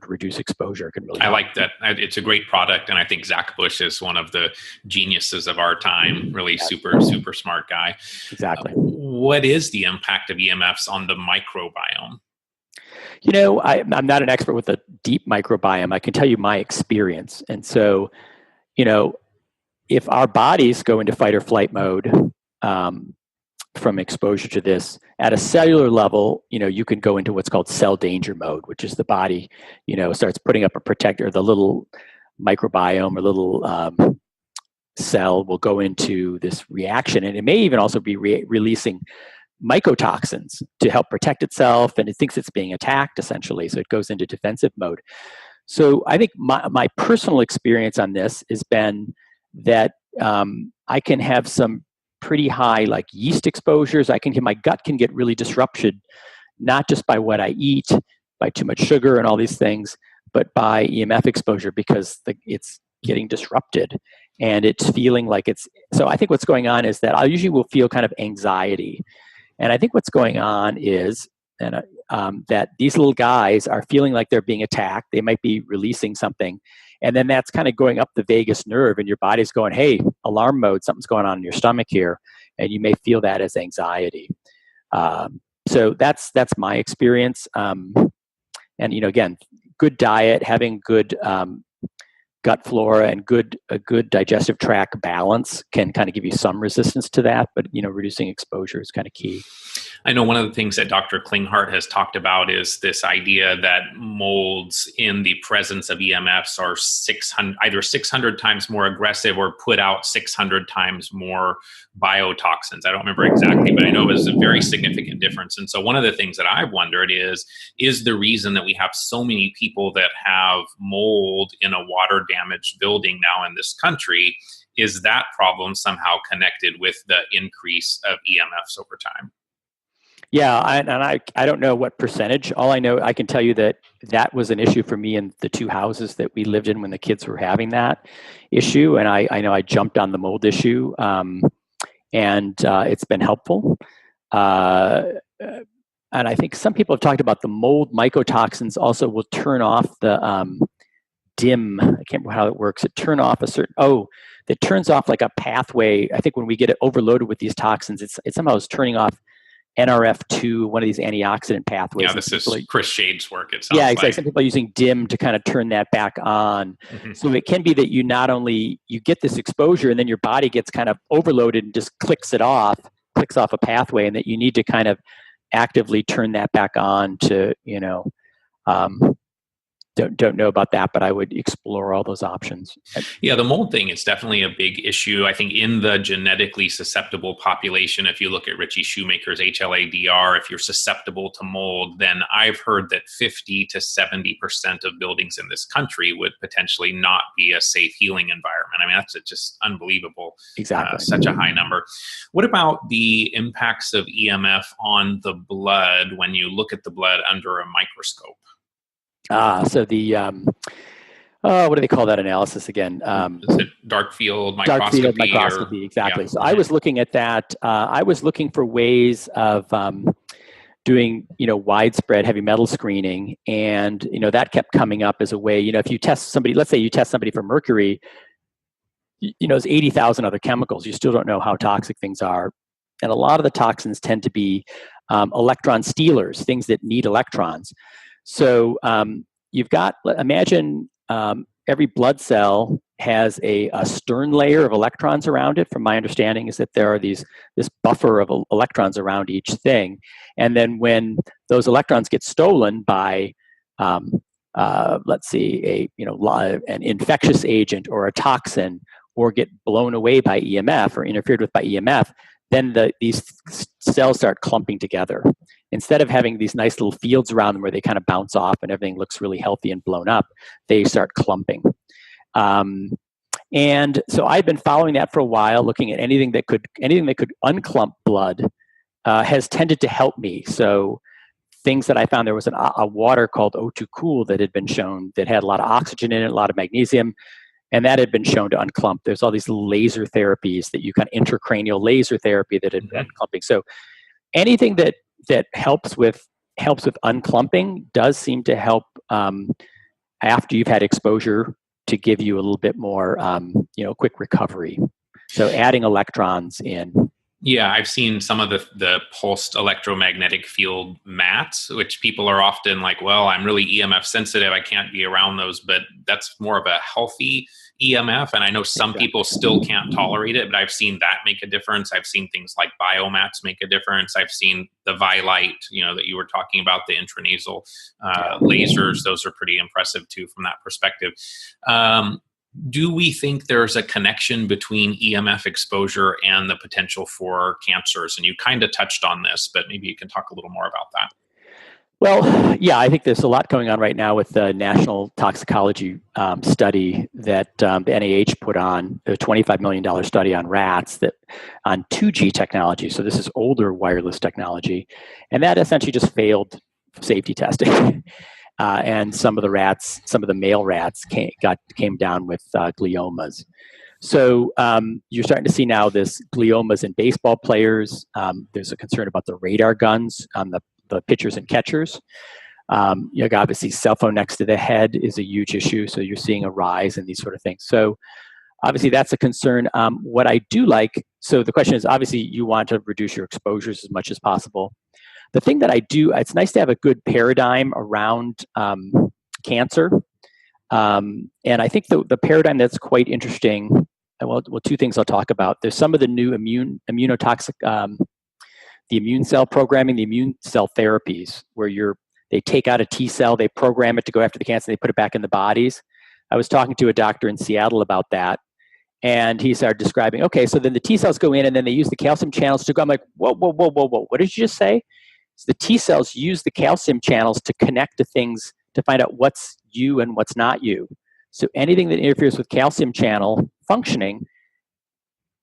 reduce exposure can really help. I like that. It's a great product, and I think Zach Bush is one of the geniuses of our time. Really super smart guy. Exactly. What is the impact of EMFs on the microbiome? I'm not an expert with a deep microbiome. I can tell you my experience. And so, if our bodies go into fight or flight mode from exposure to this, at a cellular level, you can go into what's called cell danger mode, which is the body, starts putting up a protector. The little microbiome or little cell will go into this reaction, and it may even also be releasing mycotoxins to help protect itself, and it thinks it's being attacked essentially. So it goes into defensive mode. So I think my personal experience on this has been that I can have some pretty high like yeast exposures. My gut can get really disrupted, not just by what I eat, by too much sugar and all these things, but by EMF exposure because it's getting disrupted and it's feeling like so I think what's going on is that I usually will feel kind of anxiety. And I think what's going on is that these little guys are feeling like they're being attacked. They might be releasing something. And then that's kind of going up the vagus nerve and your body's going, hey, alarm mode, something's going on in your stomach here. And you may feel that as anxiety. So that's my experience. And, again, good diet, having good gut flora and a good digestive tract balance can kind of give you some resistance to that, but reducing exposure is kind of key. I know one of the things that Dr. Klinghardt has talked about is this idea that molds in the presence of EMFs are either 600 times more aggressive or put out 600 times more biotoxins. I don't remember exactly, but I know it was a very significant difference. And so one of the things that I've wondered is the reason that we have so many people that have mold in a water damaged building now in this country, is that problem somehow connected with the increase of EMFs over time? Yeah, I don't know what percentage. All I know, I can tell you that was an issue for me in the two houses that we lived in when the kids were having that issue. And I know I jumped on the mold issue, and it's been helpful. And I think some people have talked about the mold mycotoxins also will turn off the DIM. I can't remember how it works. That turns off like a pathway. I think when we get it overloaded with these toxins, it somehow is turning off NRF2, one of these antioxidant pathways. Yeah, this is Chris Shade's work, it sounds exactly. like. Some people are using DIM to kind of turn that back on. Mm-hmm. So it can be that you not only, you get this exposure and then your body gets kind of overloaded and just clicks off a pathway, and that you need to kind of actively turn that back on to, don't know about that, but I would explore all those options. Yeah, the mold thing is definitely a big issue. I think in the genetically susceptible population, if you look at Richie Shoemaker's HLA-DR, if you're susceptible to mold, then I've heard that 50 to 70% of buildings in this country would potentially not be a safe healing environment. I mean, that's just unbelievable. Exactly. Such a high number. What about the impacts of EMF on the blood when you look at the blood under a microscope? So the, what do they call that analysis again? Is it dark field microscopy? Dark field microscopy, exactly. Yeah. So I was looking at that. I was looking for ways of doing, widespread heavy metal screening. And, that kept coming up as a way, if you test somebody, let's say you test somebody for mercury, there's 80,000 other chemicals. You still don't know how toxic things are. And a lot of the toxins tend to be electron stealers, things that need electrons. So you've got, imagine every blood cell has a stern layer of electrons around it. From my understanding is that there are this buffer of electrons around each thing. And then when those electrons get stolen by, let's see, an infectious agent or a toxin, or get blown away by EMF or interfered with by EMF, then these cells start clumping together. Instead of having these nice little fields around them where they kind of bounce off and everything looks really healthy and blown up, they start clumping. And so I've been following that for a while, looking at anything that could unclump blood has tended to help me. So things that I found, there was a water called O2 Cool that had been shown that had a lot of oxygen in it, a lot of magnesium, and that had been shown to unclump. There's all these laser therapies that you can, intracranial laser therapy that had been unclumping. So anything that helps with unclumping does seem to help after you've had exposure, to give you a little bit more quick recovery. So adding electrons in. Yeah, I've seen some of the pulsed electromagnetic field mats, which people are often like, well, I'm really EMF sensitive, I can't be around those, but that's more of a healthy EMF. And I know some people still can't tolerate it, but I've seen that make a difference. I've seen things like biomats make a difference. I've seen the Vilite, that you were talking about, the intranasal lasers. Those are pretty impressive too from that perspective. Do we think there's a connection between EMF exposure and the potential for cancers? And you kind of touched on this, but maybe you can talk a little more about that. Well, yeah, I think there's a lot going on right now with the National Toxicology study that the NIH put on, a $25 million study on rats on 2G technology. So this is older wireless technology. And that essentially just failed safety testing. And some of the male rats came down with gliomas. So you're starting to see now this gliomas in baseball players. There's a concern about the radar guns on the pitchers and catchers. Obviously, cell phone next to the head is a huge issue. So you're seeing a rise in these sort of things. So obviously, that's a concern. What I do like, so the question is, obviously, you want to reduce your exposures as much as possible. The thing that I do, it's nice to have a good paradigm around cancer. And I think the paradigm that's quite interesting, well, two things I'll talk about. There's some of the new immunotoxic, the immune cell programming, the immune cell therapies, where they take out a T cell, they program it to go after the cancer, and they put it back in the bodies. I was talking to a doctor in Seattle about that, and he started describing, okay, so then the T cells go in, and then they use the calcium channels to go. I'm like, whoa, what did you just say? So the T cells use the calcium channels to connect to things to find out what's you and what's not you. So anything that interferes with calcium channel functioning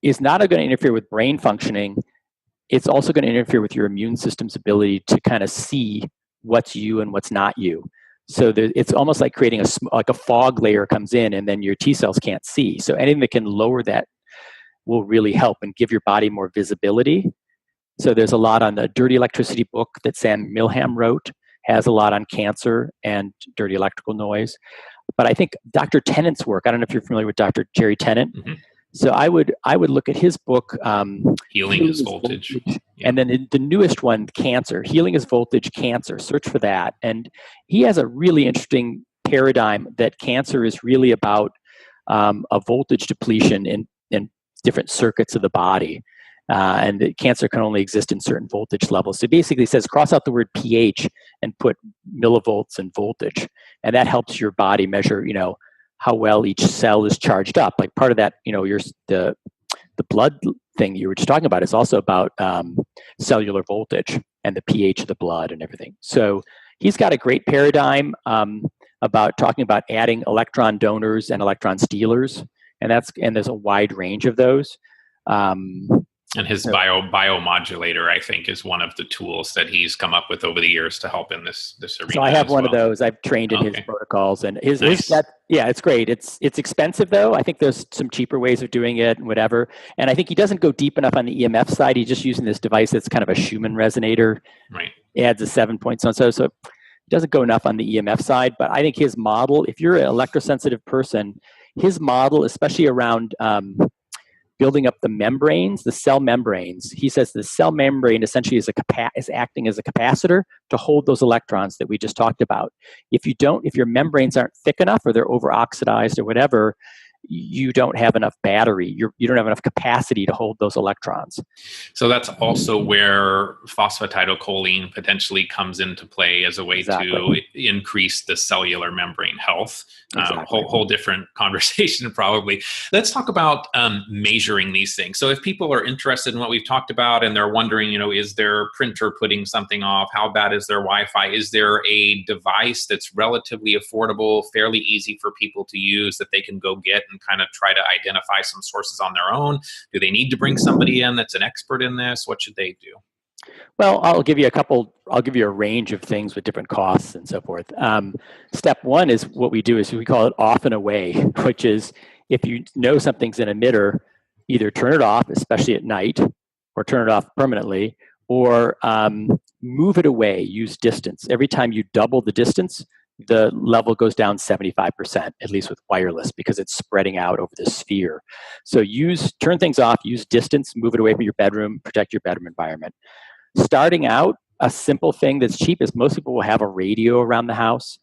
is not going to interfere with brain functioning. It's also going to interfere with your immune system's ability to kind of see what's you and what's not you. So it's almost like creating a fog layer comes in, and then your T cells can't see. So anything that can lower that will really help and give your body more visibility. So there's a lot on the Dirty Electricity book that Sam Milham wrote, has a lot on cancer and dirty electrical noise. But I think Dr. Tennant's work, I don't know if you're familiar with Dr. Jerry Tennant. Mm-hmm. So I would look at his book, Healing is Voltage. Yeah. And then the newest one, Cancer, Healing is Voltage, Cancer, search for that. And he has a really interesting paradigm that cancer is really about a voltage depletion in different circuits of the body. And that cancer can only exist in certain voltage levels. So it basically says cross out the word pH and put millivolts and voltage. And that helps your body measure, how well each cell is charged up. Like part of that, the blood thing you were just talking about is also about cellular voltage and the pH of the blood and everything. So he's got a great paradigm about talking about adding electron donors and electron stealers. And there's a wide range of those. And his biomodulator, I think, is one of the tools that he's come up with over the years to help in this arena. So I have one of those. I've trained in his protocols, and his it's great. It's expensive though. I think there's some cheaper ways of doing it and whatever. And I think he doesn't go deep enough on the EMF side. He's just using this device that's kind of a Schumann resonator. Right. Adds a 7 point so it doesn't go enough on the EMF side. But I think his model, if you're an electrosensitive person, his model, especially around building up the membranes, the cell membranes. He says the cell membrane essentially is acting as a capacitor to hold those electrons that we just talked about. If your membranes aren't thick enough, or they're over-oxidized or whatever, you don't have enough battery. You don't have enough capacity to hold those electrons. So that's also where phosphatidylcholine potentially comes into play as a way to increase the cellular membrane health. Whole different conversation probably. Let's talk about measuring these things. So if people are interested in what we've talked about and they're wondering, is their printer putting something off? How bad is their Wi-Fi? Is there a device that's relatively affordable, fairly easy for people to use that they can go get and kind of try to identify some sources on their own? Do they need to bring somebody in that's an expert in this? What should they do? Well, I'll give you a range of things with different costs and so forth. Step one is what we do is we call it off and away, which is if you know something's an emitter, either turn it off, especially at night, or turn it off permanently, or move it away, use distance. Every time you double the distance, the level goes down 75%, at least with wireless, because it's spreading out over the sphere. So turn things off, use distance, move it away from your bedroom, protect your bedroom environment. Starting out, a simple thing that's cheap is most people will have a radio around the house.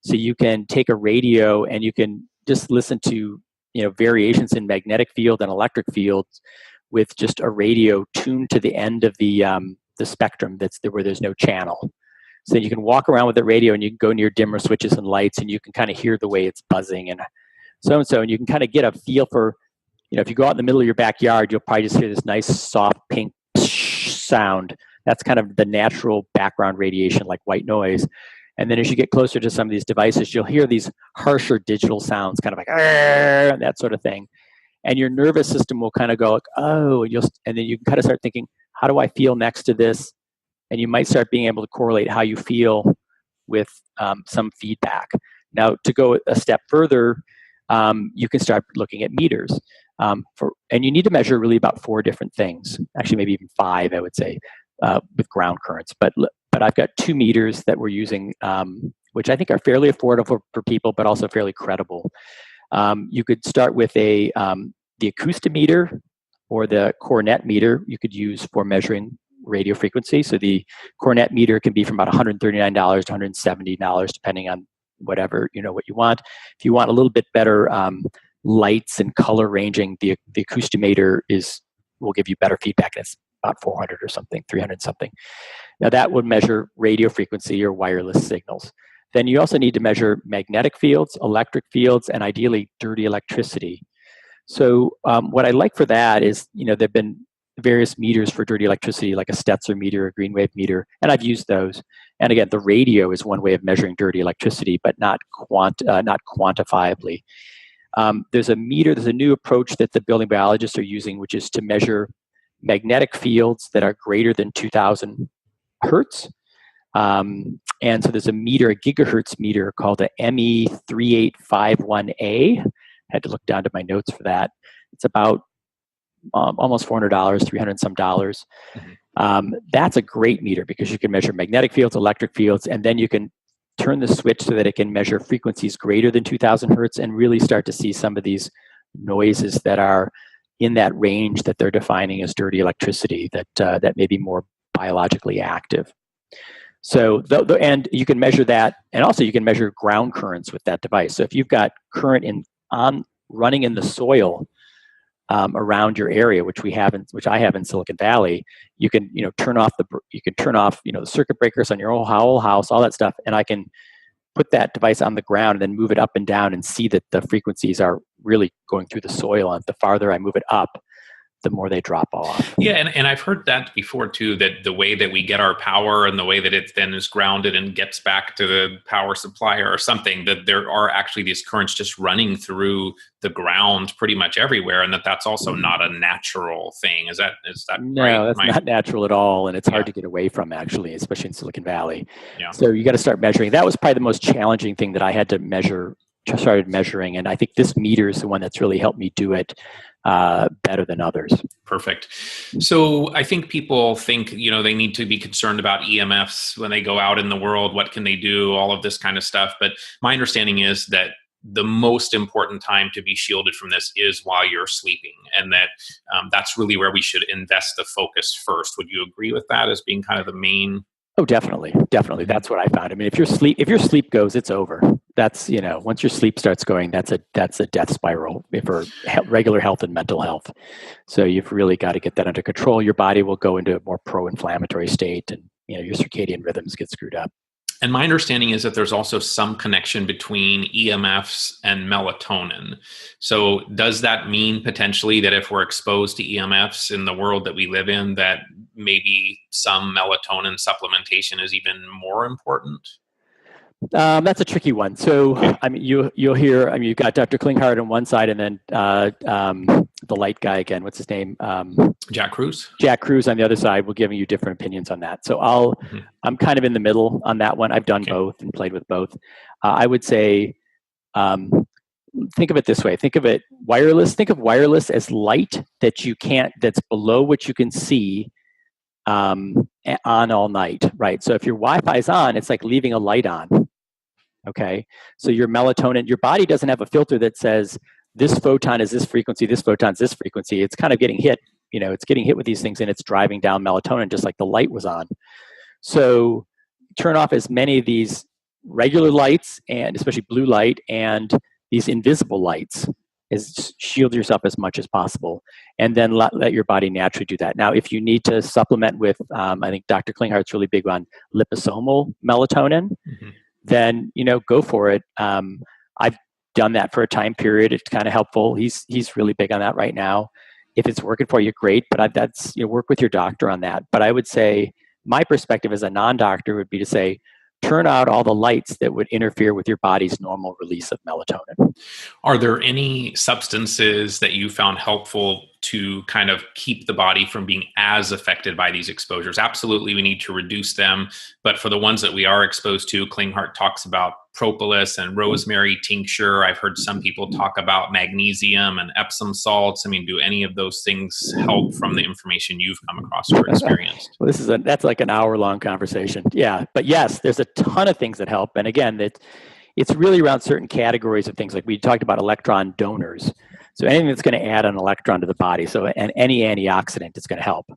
So you can take a radio and you can just listen to variations in magnetic field and electric fields with just a radio tuned to the end of the spectrum where there's no channel. So you can walk around with the radio and you can go near dimmer switches and lights and you can kind of hear the way it's buzzing and so, and you can kind of get a feel for, if you go out in the middle of your backyard, you'll probably just hear this nice soft pink sound. That's kind of the natural background radiation, like white noise. And then as you get closer to some of these devices, you'll hear these harsher digital sounds, kind of like that sort of thing. And your nervous system will kind of go like, oh, and then you can kind of start thinking, how do I feel next to this? And you might start being able to correlate how you feel with some feedback. Now, to go a step further, you can start looking at meters. And you need to measure really about 4 different things, actually maybe even 5, I would say, with ground currents. But I've got 2 meters that we're using, which I think are fairly affordable for people, but also fairly credible. You could start with the acoustimeter or the cornet meter you could use for measuring radio frequency. So the cornet meter can be from about $139 to $170, depending on whatever, what you want. If you want a little bit better lights and color ranging, the acoustimeter will give you better feedback. It's about 400 or something, 300 something. Now that would measure radio frequency or wireless signals. Then you also need to measure magnetic fields, electric fields, and ideally dirty electricity. So what I like for that is, there've been various meters for dirty electricity, like a Stetzer meter, a green wave meter, and I've used those. And again, the radio is one way of measuring dirty electricity, but not quantifiably. There's a new approach that the building biologists are using, which is to measure magnetic fields that are greater than 2,000 hertz. And so there's a gigahertz meter called the ME3851A. I had to look down to my notes for that. It's about almost $400, 300 some dollars. That's a great meter because you can measure magnetic fields, electric fields, and then you can turn the switch so that it can measure frequencies greater than 2,000 hertz and really start to see some of these noises that are in that range that they're defining as dirty electricity that may be more biologically active. So, and you can measure that, and also you can measure ground currents with that device. So if you've got current running in the soil around your area, which I have in Silicon Valley, you can turn off the circuit breakers on your whole house, all that stuff, and I can put that device on the ground and then move it up and down and see that the frequencies are really going through the soil. And the farther I move it up, the more they drop off. Yeah, and I've heard that before too, that the way that we get our power and the way that it then is grounded and gets back to the power supplier or something, that there are actually these currents just running through the ground pretty much everywhere, and that's also not a natural thing. Is that no, right? No, that's not natural at all, and it's hard to get away from, actually, especially in Silicon Valley. Yeah. So you got to start measuring. That was probably the most challenging thing that I had to measure, started measuring, and I think this meter is the one that's really helped me do it better than others. Perfect. So I think people think, they need to be concerned about EMFs when they go out in the world. What can they do? All of this kind of stuff. But my understanding is that the most important time to be shielded from this is while you're sleeping, and that that's really where we should invest the focus first. Would you agree with that as being kind of the main? Oh, definitely. Definitely. That's what I found. I mean, if your sleep goes, it's over. That's, once your sleep starts going, that's a death spiral for regular health and mental health. So you've really got to get that under control. Your body will go into a more pro-inflammatory state, and, your circadian rhythms get screwed up. And my understanding is that there's also some connection between EMFs and melatonin. So does that mean potentially that if we're exposed to EMFs in the world that we live in, that maybe some melatonin supplementation is even more important? That's a tricky one. So, I mean, you'll hear, you've got Dr. Klinghardt on one side, and then the light guy again, what's his name? Jack Kruse. Jack Kruse on the other side will give you different opinions on that. So I'm kind of in the middle on that one. I've done both and played with both. I would say, think of it this way. Think of it wireless. Think of wireless as light that's below what you can see on all night, right? So if your Wi-Fi is on, it's like leaving a light on. Okay, so your melatonin, your body doesn't have a filter that says this photon is this frequency, this photon is this frequency. It's kind of getting hit, it's getting hit with these things, and it's driving down melatonin just like the light was on. So turn off as many of these regular lights, and especially blue light, and these invisible lights, is shield yourself as much as possible, and then let your body naturally do that. Now, if you need to supplement with, I think Dr. Klinghardt's really big on liposomal melatonin, then, go for it. I've done that for a time period. It's kind of helpful. He's really big on that right now. If it's working for you, great. But that's, work with your doctor on that. But I would say my perspective as a non-doctor would be to say, turn out all the lights that would interfere with your body's normal release of melatonin. Are there any substances that you found helpful to kind of keep the body from being as affected by these exposures? Absolutely, we need to reduce them. But for the ones that we are exposed to, Klinghardt talks about propolis and rosemary tincture. I've heard some people talk about magnesium and Epsom salts. I mean, do any of those things help from the information you've come across or experienced? Well, that's like an hour-long conversation. Yeah, but yes, there's a ton of things that help. And again, it's really around certain categories of things. Like we talked about electron donors. So anything that's going to add an electron to the body. So and any antioxidant is going to help.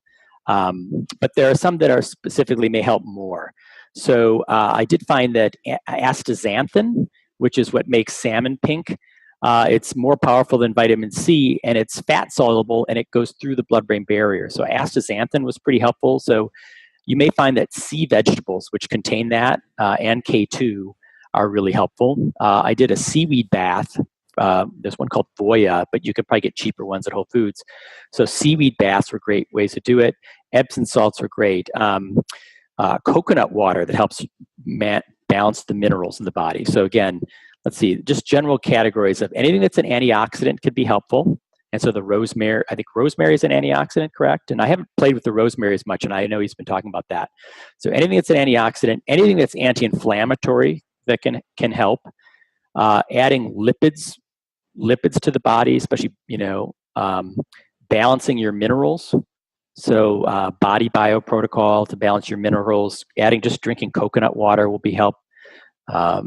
But there are some that are specifically may help more. So I did find that astaxanthin, which is what makes salmon pink, it's more powerful than vitamin C, and it's fat soluble, and it goes through the blood-brain barrier. So astaxanthin was pretty helpful. So you may find that sea vegetables, which contain that, and K2, are really helpful. I did a seaweed bath. There's one called Voya, but you could probably get cheaper ones at Whole Foods. So seaweed baths were great ways to do it. Epsom salts are great. Coconut water that helps balance the minerals in the body. So again, let's see, just general categories of anything that's an antioxidant could be helpful. And so the rosemary, I think rosemary is an antioxidant, correct? And I haven't played with the rosemary as much, and I know he's been talking about that. So anything that's an antioxidant, anything that's anti-inflammatory that can help. Adding lipids to the body, especially, balancing your minerals. So body bio protocol to balance your minerals. Just drinking coconut water will be help.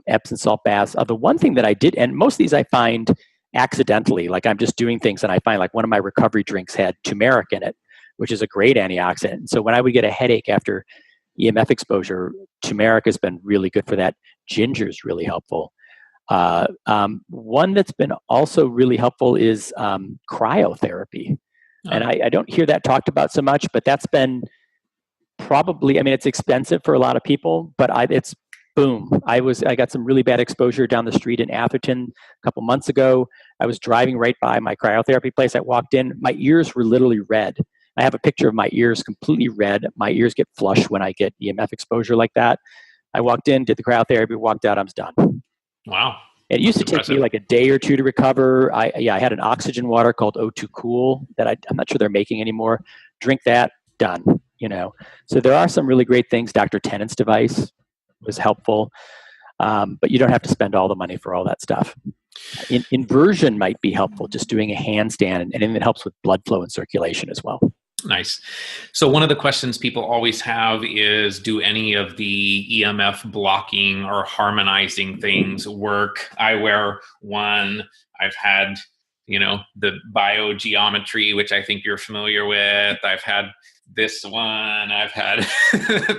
Epsom salt baths. The one thing that I did, and most of these I find accidentally, like I'm just doing things and I find like one of my recovery drinks had turmeric in it, which is a great antioxidant. And so when I would get a headache after EMF exposure, turmeric has been really good for that. Ginger is really helpful. One that's been also really helpful is cryotherapy. And I don't hear that talked about so much, but that's been probably, it's expensive for a lot of people, but it's boom. I got some really bad exposure down the street in Atherton a couple months ago. I was driving right by my cryotherapy place. I walked in, my ears were literally red. I have a picture of my ears completely red. My ears get flushed when I get EMF exposure like that. I walked in, did the cryotherapy, walked out, I was done. Wow. It used to take me like a day or two to recover. I had an oxygen water called O2 Cool that I'm not sure they're making anymore. Drink that, done. So there are some really great things. Dr. Tennant's device was helpful, but you don't have to spend all the money for all that stuff. Inversion might be helpful, just doing a handstand and anything that helps with blood flow and circulation as well. Nice. So one of the questions people always have is, do any of the EMF blocking or harmonizing things work? I wear one. I've had, the biogeometry, which I think you're familiar with. I've had this one. I've had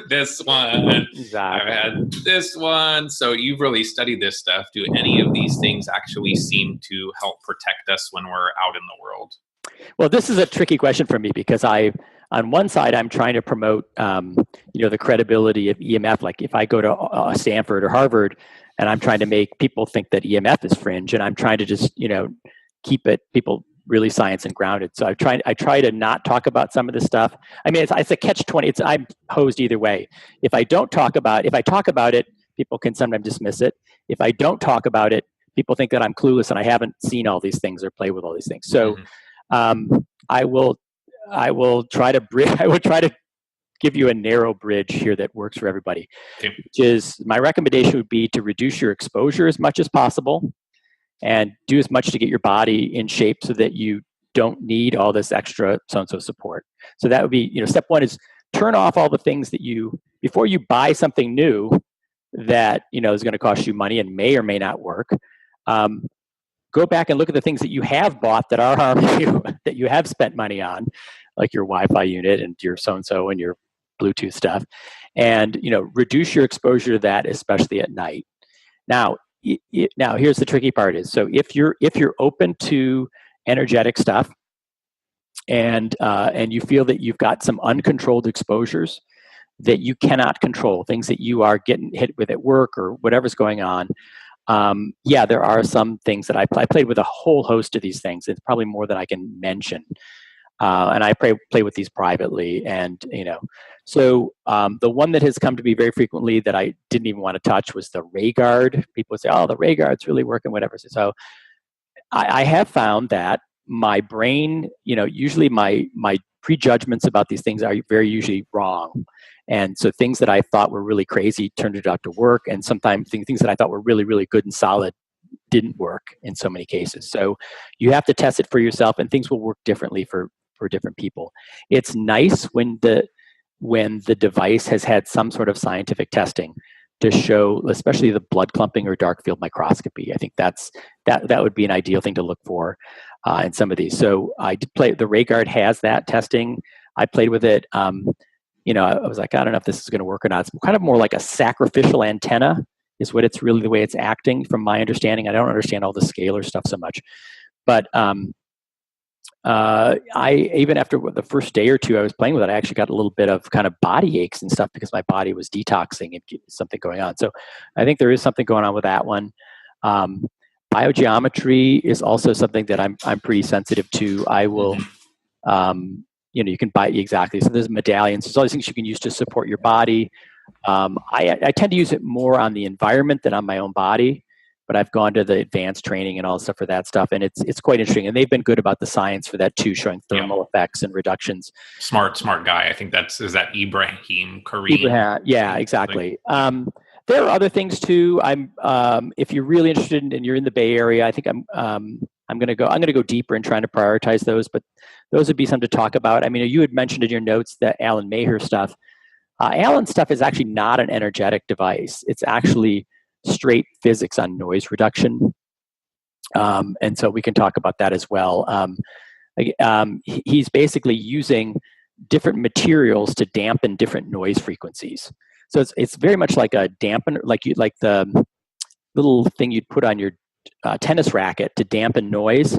this one. Exactly. I've had this one. So you've really studied this stuff. Do any of these things actually seem to help protect us when we're out in the world? Well, this is a tricky question for me because on one side, I'm trying to promote, the credibility of EMF. Like if I go to Stanford or Harvard and I'm trying to make people think that EMF is fringe, and I'm trying to just, keep people really science and grounded. So I try to not talk about some of this stuff. I mean, it's a catch-20. I'm posed either way. If I talk about it, people can sometimes dismiss it. If I don't talk about it, people think that I'm clueless and I haven't seen all these things or played with all these things. So I will try to give you a narrow bridge here that works for everybody. Okay. Which is, my recommendation would be to reduce your exposure as much as possible and do as much to get your body in shape so that you don't need all this extra so-and-so support. So that would be, step one is turn off all the things that before you buy something new that, is going to cost you money and may or may not work. Go back and look at the things that you have bought that are harming you, that you have spent money on, like your Wi-Fi unit and your so-and-so and your Bluetooth stuff, and reduce your exposure to that, especially at night. Now here's the tricky part: is so if you're open to energetic stuff, and you feel that you've got some uncontrolled exposures that you cannot control, things that you are getting hit with at work or whatever's going on. There are some things that I played with a whole host of these things. It's probably more than I can mention. And I play with these privately. And, so the one that has come to me very frequently that I didn't even want to touch was the ray guard. People say, oh, the ray guard's really working, whatever. So I have found that my brain, usually my prejudgments about these things are very usually wrong. And so things that I thought were really crazy turned out to work. And sometimes things that I thought were really, really good and solid didn't work in so many cases. So you have to test it for yourself, and things will work differently for different people. It's nice when the device has had some sort of scientific testing to show, especially the blood clumping or dark field microscopy. I think that would be an ideal thing to look for in some of these. So I did play. The ray guard has that testing. I played with it. I was like, I don't know if this is going to work or not. It's kind of more like a sacrificial antenna is what it's really, the way it's acting from my understanding. I don't understand all the scalar stuff so much. But I, even after the first day or two I was playing with it, I actually got a little bit of kind of body aches and stuff because my body was detoxing and something going on. So I think there is something going on with that one. Biogeometry is also something that I'm pretty sensitive to. I will, you can buy exactly. So there's medallions. There's all these things you can use to support your body. I tend to use it more on the environment than on my own body, but I've gone to the advanced training and all the stuff for that stuff. And it's quite interesting. And they've been good about the science for that too, showing thermal effects and reductions. Smart guy. I think is that Ibrahim Kareem? Yeah, exactly. There are other things too. If you're really interested and you're in the Bay Area, I think I'm going to go deeper in trying to prioritize those, but those would be something to talk about. I mean, you had mentioned in your notes that Alan Maher stuff. Alan's stuff is actually not an energetic device. It's actually straight physics on noise reduction. And so we can talk about that as well. He's basically using different materials to dampen different noise frequencies. So it's very much like a dampener, like the little thing you'd put on your tennis racket to dampen noise.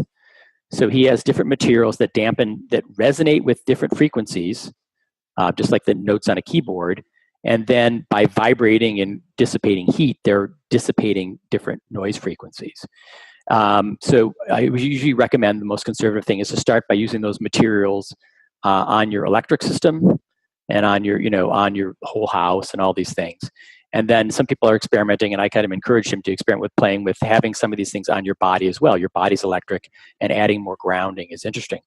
So he has different materials that resonate with different frequencies, just like the notes on a keyboard. And then by vibrating and dissipating heat, they're dissipating different noise frequencies. So I usually recommend the most conservative thing is to start by using those materials on your electric system and on your whole house and all these things. And then some people are experimenting, and I kind of encourage them to experiment with playing with having some of these things on your body as well. Your body's electric, and adding more grounding is interesting.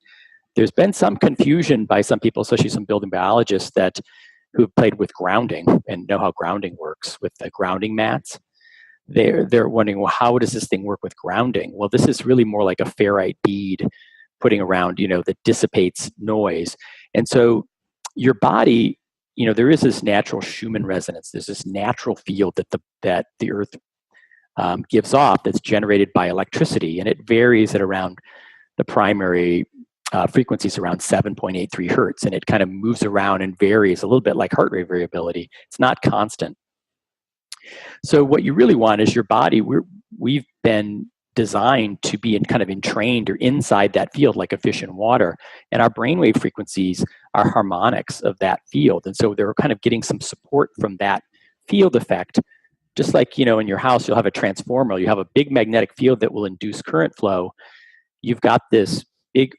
There's been some confusion by some people, especially some building biologists, who've played with grounding and know how grounding works with the grounding mats. They're wondering, well, how does this thing work with grounding? Well, this is really more like a ferrite bead putting around, that dissipates noise. And so your body, there is this natural Schumann resonance. There's this natural field that the Earth gives off that's generated by electricity, and it varies at around the primary frequencies around 7.83 hertz, and it kind of moves around and varies a little bit like heart rate variability. It's not constant. So what you really want is your body. We've been designed to be entrained or inside that field like a fish in water, and our brainwave frequencies are harmonics of that field, and so they're kind of getting some support from that field effect. Just like in your house, you'll have a transformer. You have a big magnetic field that will induce current flow. You've got this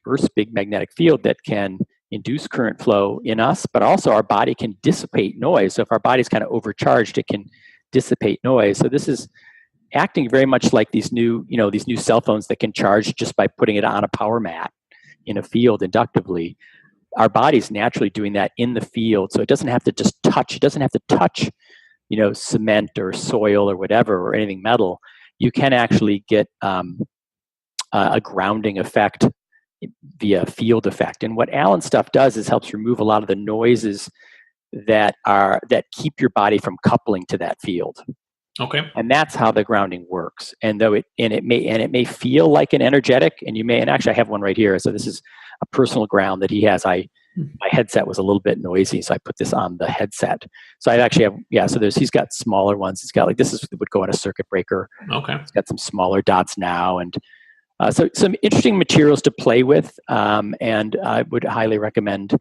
Earth's big magnetic field that can induce current flow in us, but also our body can dissipate noise. So if our body's kind of overcharged, it can dissipate noise. So this is acting very much like these new cell phones that can charge just by putting it on a power mat in a field inductively. Our body's naturally doing that in the field, so it doesn't have to just touch. It doesn't have to touch, cement or soil or whatever or anything metal. You can actually get a grounding effect via field effect. And what Allen's stuff does is helps remove a lot of the noises that keep your body from coupling to that field. Okay. And that's how the grounding works. And it may feel like an energetic, and actually I have one right here. So this is a personal ground that he has. My headset was a little bit noisy, so I put this on the headset. So I actually have, so he's got smaller ones. He's got would go on a circuit breaker. Okay. He's got some smaller dots now, and so some interesting materials to play with, and I would highly recommend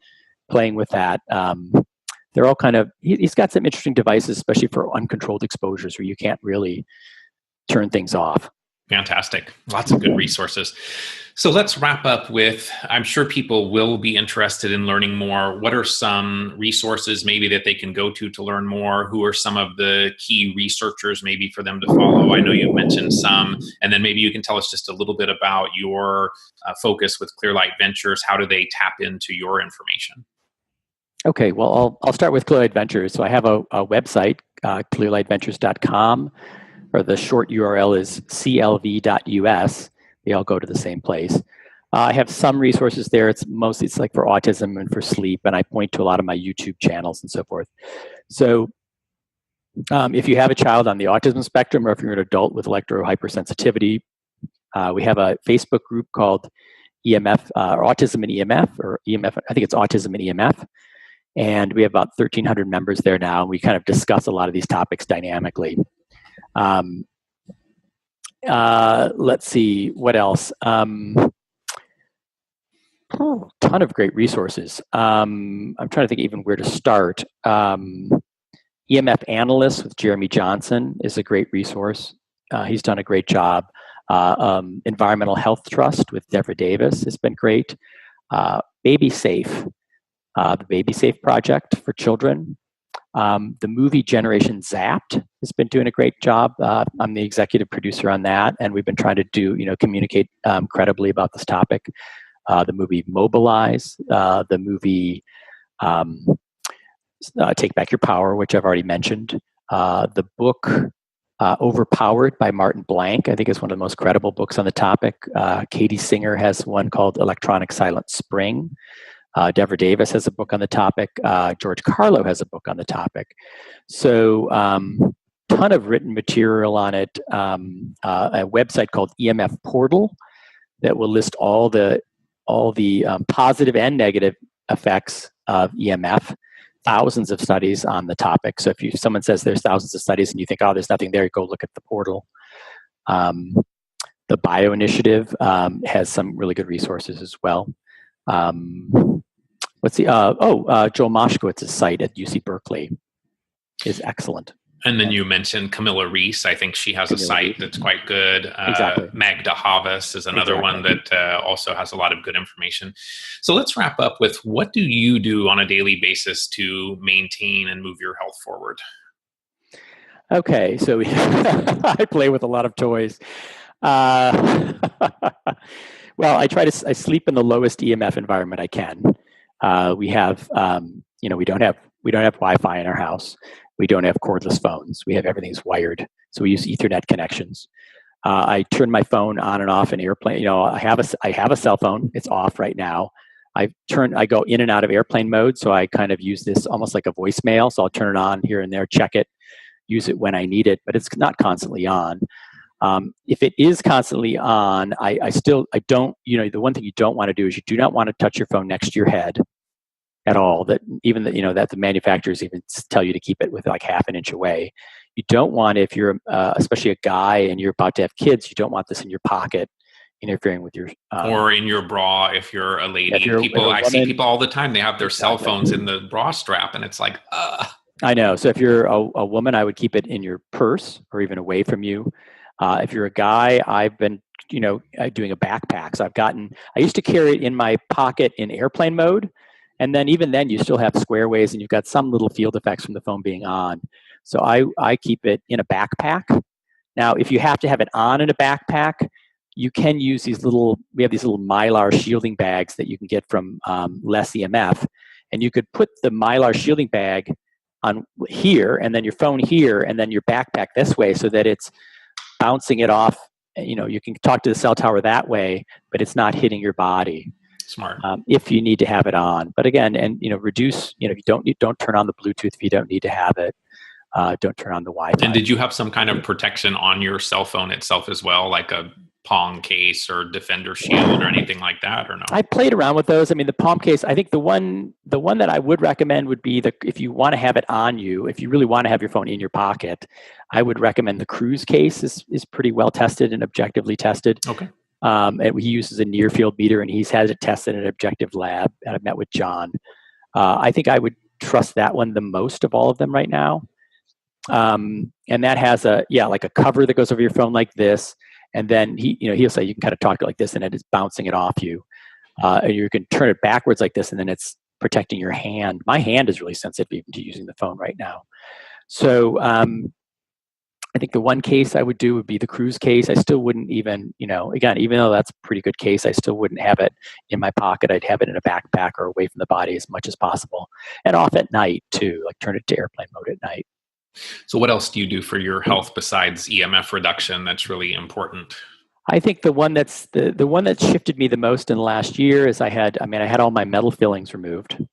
playing with that. They're all he's got some interesting devices, especially for uncontrolled exposures where you can't really turn things off. Fantastic. Lots of good resources. So let's wrap up with, I'm sure people will be interested in learning more. What are some resources maybe that they can go to learn more? Who are some of the key researchers maybe for them to follow? I know you've mentioned some, and then maybe you can tell us just a little bit about your focus with Clearlight Ventures. How do they tap into your information? Okay, well, I'll start with Clearlight Ventures. So I have a website, clearlightventures.com, or the short URL is clv.us. They all go to the same place. I have some resources there. It's like for autism and for sleep, and I point to a lot of my YouTube channels and so forth. So if you have a child on the autism spectrum, or if you're an adult with electrohypersensitivity, we have a Facebook group called EMF, or Autism and EMF, or EMF, I think it's Autism and EMF. And we have about 1,300 members there now, and we kind of discuss a lot of these topics dynamically. Let's see, what else? Ton of great resources. I'm trying to think even where to start. EMF Analyst with Jeremy Johnson is a great resource. He's done a great job. Environmental Health Trust with Deborah Davis has been great. Baby Safe, the Baby Safe Project for children. The movie Generation Zapped has been doing a great job. I'm the executive producer on that, and we've been trying to communicate credibly about this topic. The movie Mobilize, the movie Take Back Your Power, which I've already mentioned. The book Overpowered by Martin Blank, I think is one of the most credible books on the topic. Katie Singer has one called Electronic Silent Spring. Deborah Davis has a book on the topic. George Carlo has a book on the topic. So ton of written material on it. A website called EMF Portal that will list all the positive and negative effects of EMF. Thousands of studies on the topic. So if someone says there's thousands of studies and you think, oh, there's nothing there, go look at the portal. The Bio Initiative has some really good resources as well. Joel Moshkowitz's site at UC Berkeley is excellent. And then you mentioned Camilla Reese. I think she has a site that's quite good. Exactly. Magda Havas is another one that also has a lot of good information. So let's wrap up with, what do you do on a daily basis to maintain and move your health forward? Okay, so I play with a lot of toys. Well, I sleep in the lowest EMF environment I can. We have, we don't have Wi-Fi in our house. We don't have cordless phones. We have everything's wired. So we use Ethernet connections. I turn my phone on and off in airplane. I have a cell phone. It's off right now. I go in and out of airplane mode, so I kind of use this almost like a voicemail. So I'll turn it on here and there, check it, use it when I need it, but it's not constantly on. If it is constantly on, I don't, the one thing you don't want to do is you do not want to touch your phone next to your head at all. That the manufacturers even tell you to keep it with like half an inch away. You don't want, if you're especially a guy and you're about to have kids, you don't want this in your pocket interfering with your or in your bra if you're a lady. I see people all the time, they have their cell phones in the bra strap, and it's like, I know. So if you're a woman, I would keep it in your purse or even away from you. If you're a guy, I've been doing a backpack. So I used to carry it in my pocket in airplane mode, and then even then you still have squareways and you've got some little field effects from the phone being on. So I keep it in a backpack. Now, if you have to have it on in a backpack, you can use we have these little Mylar shielding bags that you can get from Less EMF, and you could put the Mylar shielding bag on here, and then your phone here, and then your backpack this way, so that it's bouncing it off. You can talk to the cell tower that way, but it's not hitting your body. Smart. If you need to have it on, but again, and reduce. You don't turn on the Bluetooth if you don't need to have it. Don't turn on the Wi-Fi. And did you have some kind of protection on your cell phone itself as well, like a Pong case or Defender Shield or anything like that, or no? I played around with those. I mean, the Palm case, I think the one that I would recommend would be if you want to have it on you, if you really want to have your phone in your pocket, I would recommend the Cruise case is pretty well tested and objectively tested. Okay. He uses a near field meter, and he's had it tested in an objective lab, and I've met with John. I think I would trust that one the most of all of them right now. And that has like a cover that goes over your phone like this. And then he'll say you can kind of talk it like this, and it is bouncing it off you. And you can turn it backwards like this, and then it's protecting your hand. My hand is really sensitive even to using the phone right now. So I think the one case I would do would be the Cruise case. I still wouldn't even, again, even though that's a pretty good case, I still wouldn't have it in my pocket. I'd have it in a backpack or away from the body as much as possible, and off at night too. Like turn it to airplane mode at night. So what else do you do for your health besides EMF reduction that's really important? I think the one that's the one that shifted me the most in the last year is I had all my metal fillings removed.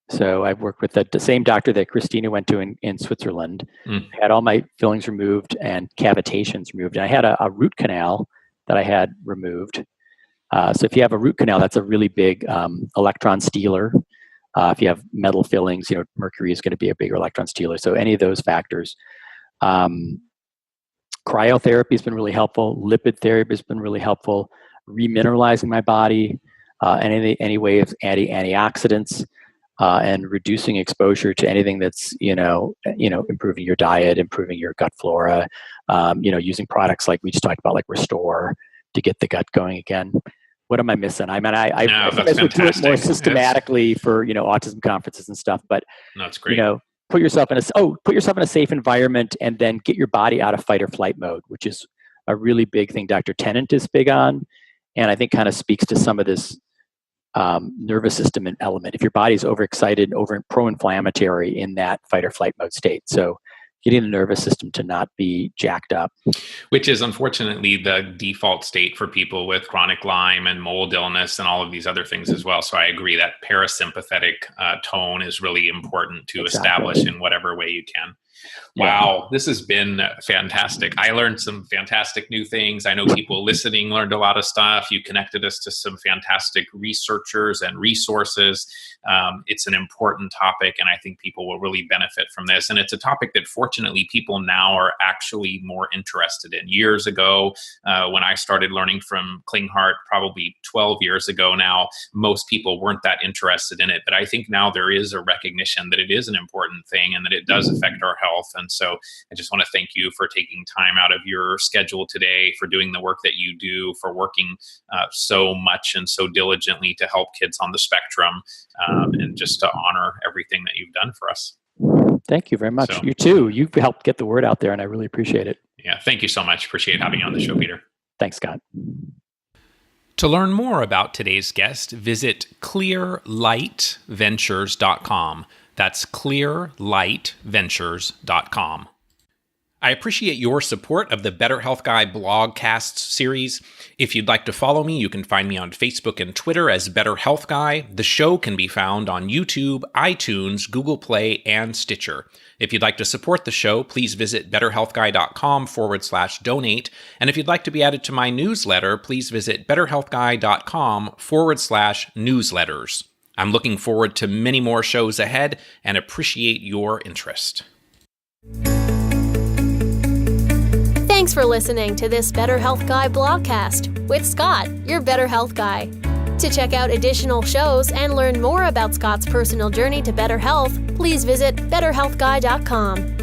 So I've worked with the same doctor that Christina went to in Switzerland. I had all my fillings removed and cavitations removed. And I had a root canal that I had removed. So if you have a root canal, that's a really big electron stealer. If you have metal fillings, mercury is going to be a bigger electron stealer. So any of those factors. Cryotherapy has been really helpful. Lipid therapy has been really helpful. Remineralizing my body, any way of antioxidants, and reducing exposure to anything that's improving your diet, improving your gut flora. Using products like we just talked about, like Restore, to get the gut going again. What am I missing? I mean, I would do it more systematically for autism conferences and stuff. But that's great. Put yourself in a safe environment, and then get your body out of fight or flight mode, which is a really big thing Dr. Tennant is big on, and I think kind of speaks to some of this nervous system and element. If your body's overexcited, pro-inflammatory in that fight or flight mode state, so getting the nervous system to not be jacked up. Which is unfortunately the default state for people with chronic Lyme and mold illness and all of these other things as well. So I agree that parasympathetic tone is really important to establish in whatever way you can. Wow, this has been fantastic. I learned some fantastic new things. I know people listening learned a lot of stuff. You connected us to some fantastic researchers and resources. It's an important topic, and I think people will really benefit from this. And it's a topic that fortunately people now are actually more interested in. Years ago, when I started learning from Klinghardt, probably 12 years ago now, most people weren't that interested in it. But I think now there is a recognition that it is an important thing and that it does affect our health. And so I just want to thank you for taking time out of your schedule today, for doing the work that you do, for working so much and so diligently to help kids on the spectrum, and just to honor everything that you've done for us. Thank you very much. You too. You've helped get the word out there, and I really appreciate it. Yeah, thank you so much. Appreciate having you on the show, Peter. Thanks, Scott. To learn more about today's guest, visit clearlightventures.com. That's clearlightventures.com. I appreciate your support of the Better Health Guy Blogcasts series. If you'd like to follow me, you can find me on Facebook and Twitter as Better Health Guy. The show can be found on YouTube, iTunes, Google Play, and Stitcher. If you'd like to support the show, please visit betterhealthguy.com/donate. And if you'd like to be added to my newsletter, please visit betterhealthguy.com/newsletters. I'm looking forward to many more shows ahead and appreciate your interest. Thanks for listening to this Better Health Guy blogcast with Scott, your Better Health Guy. To check out additional shows and learn more about Scott's personal journey to better health, please visit betterhealthguy.com.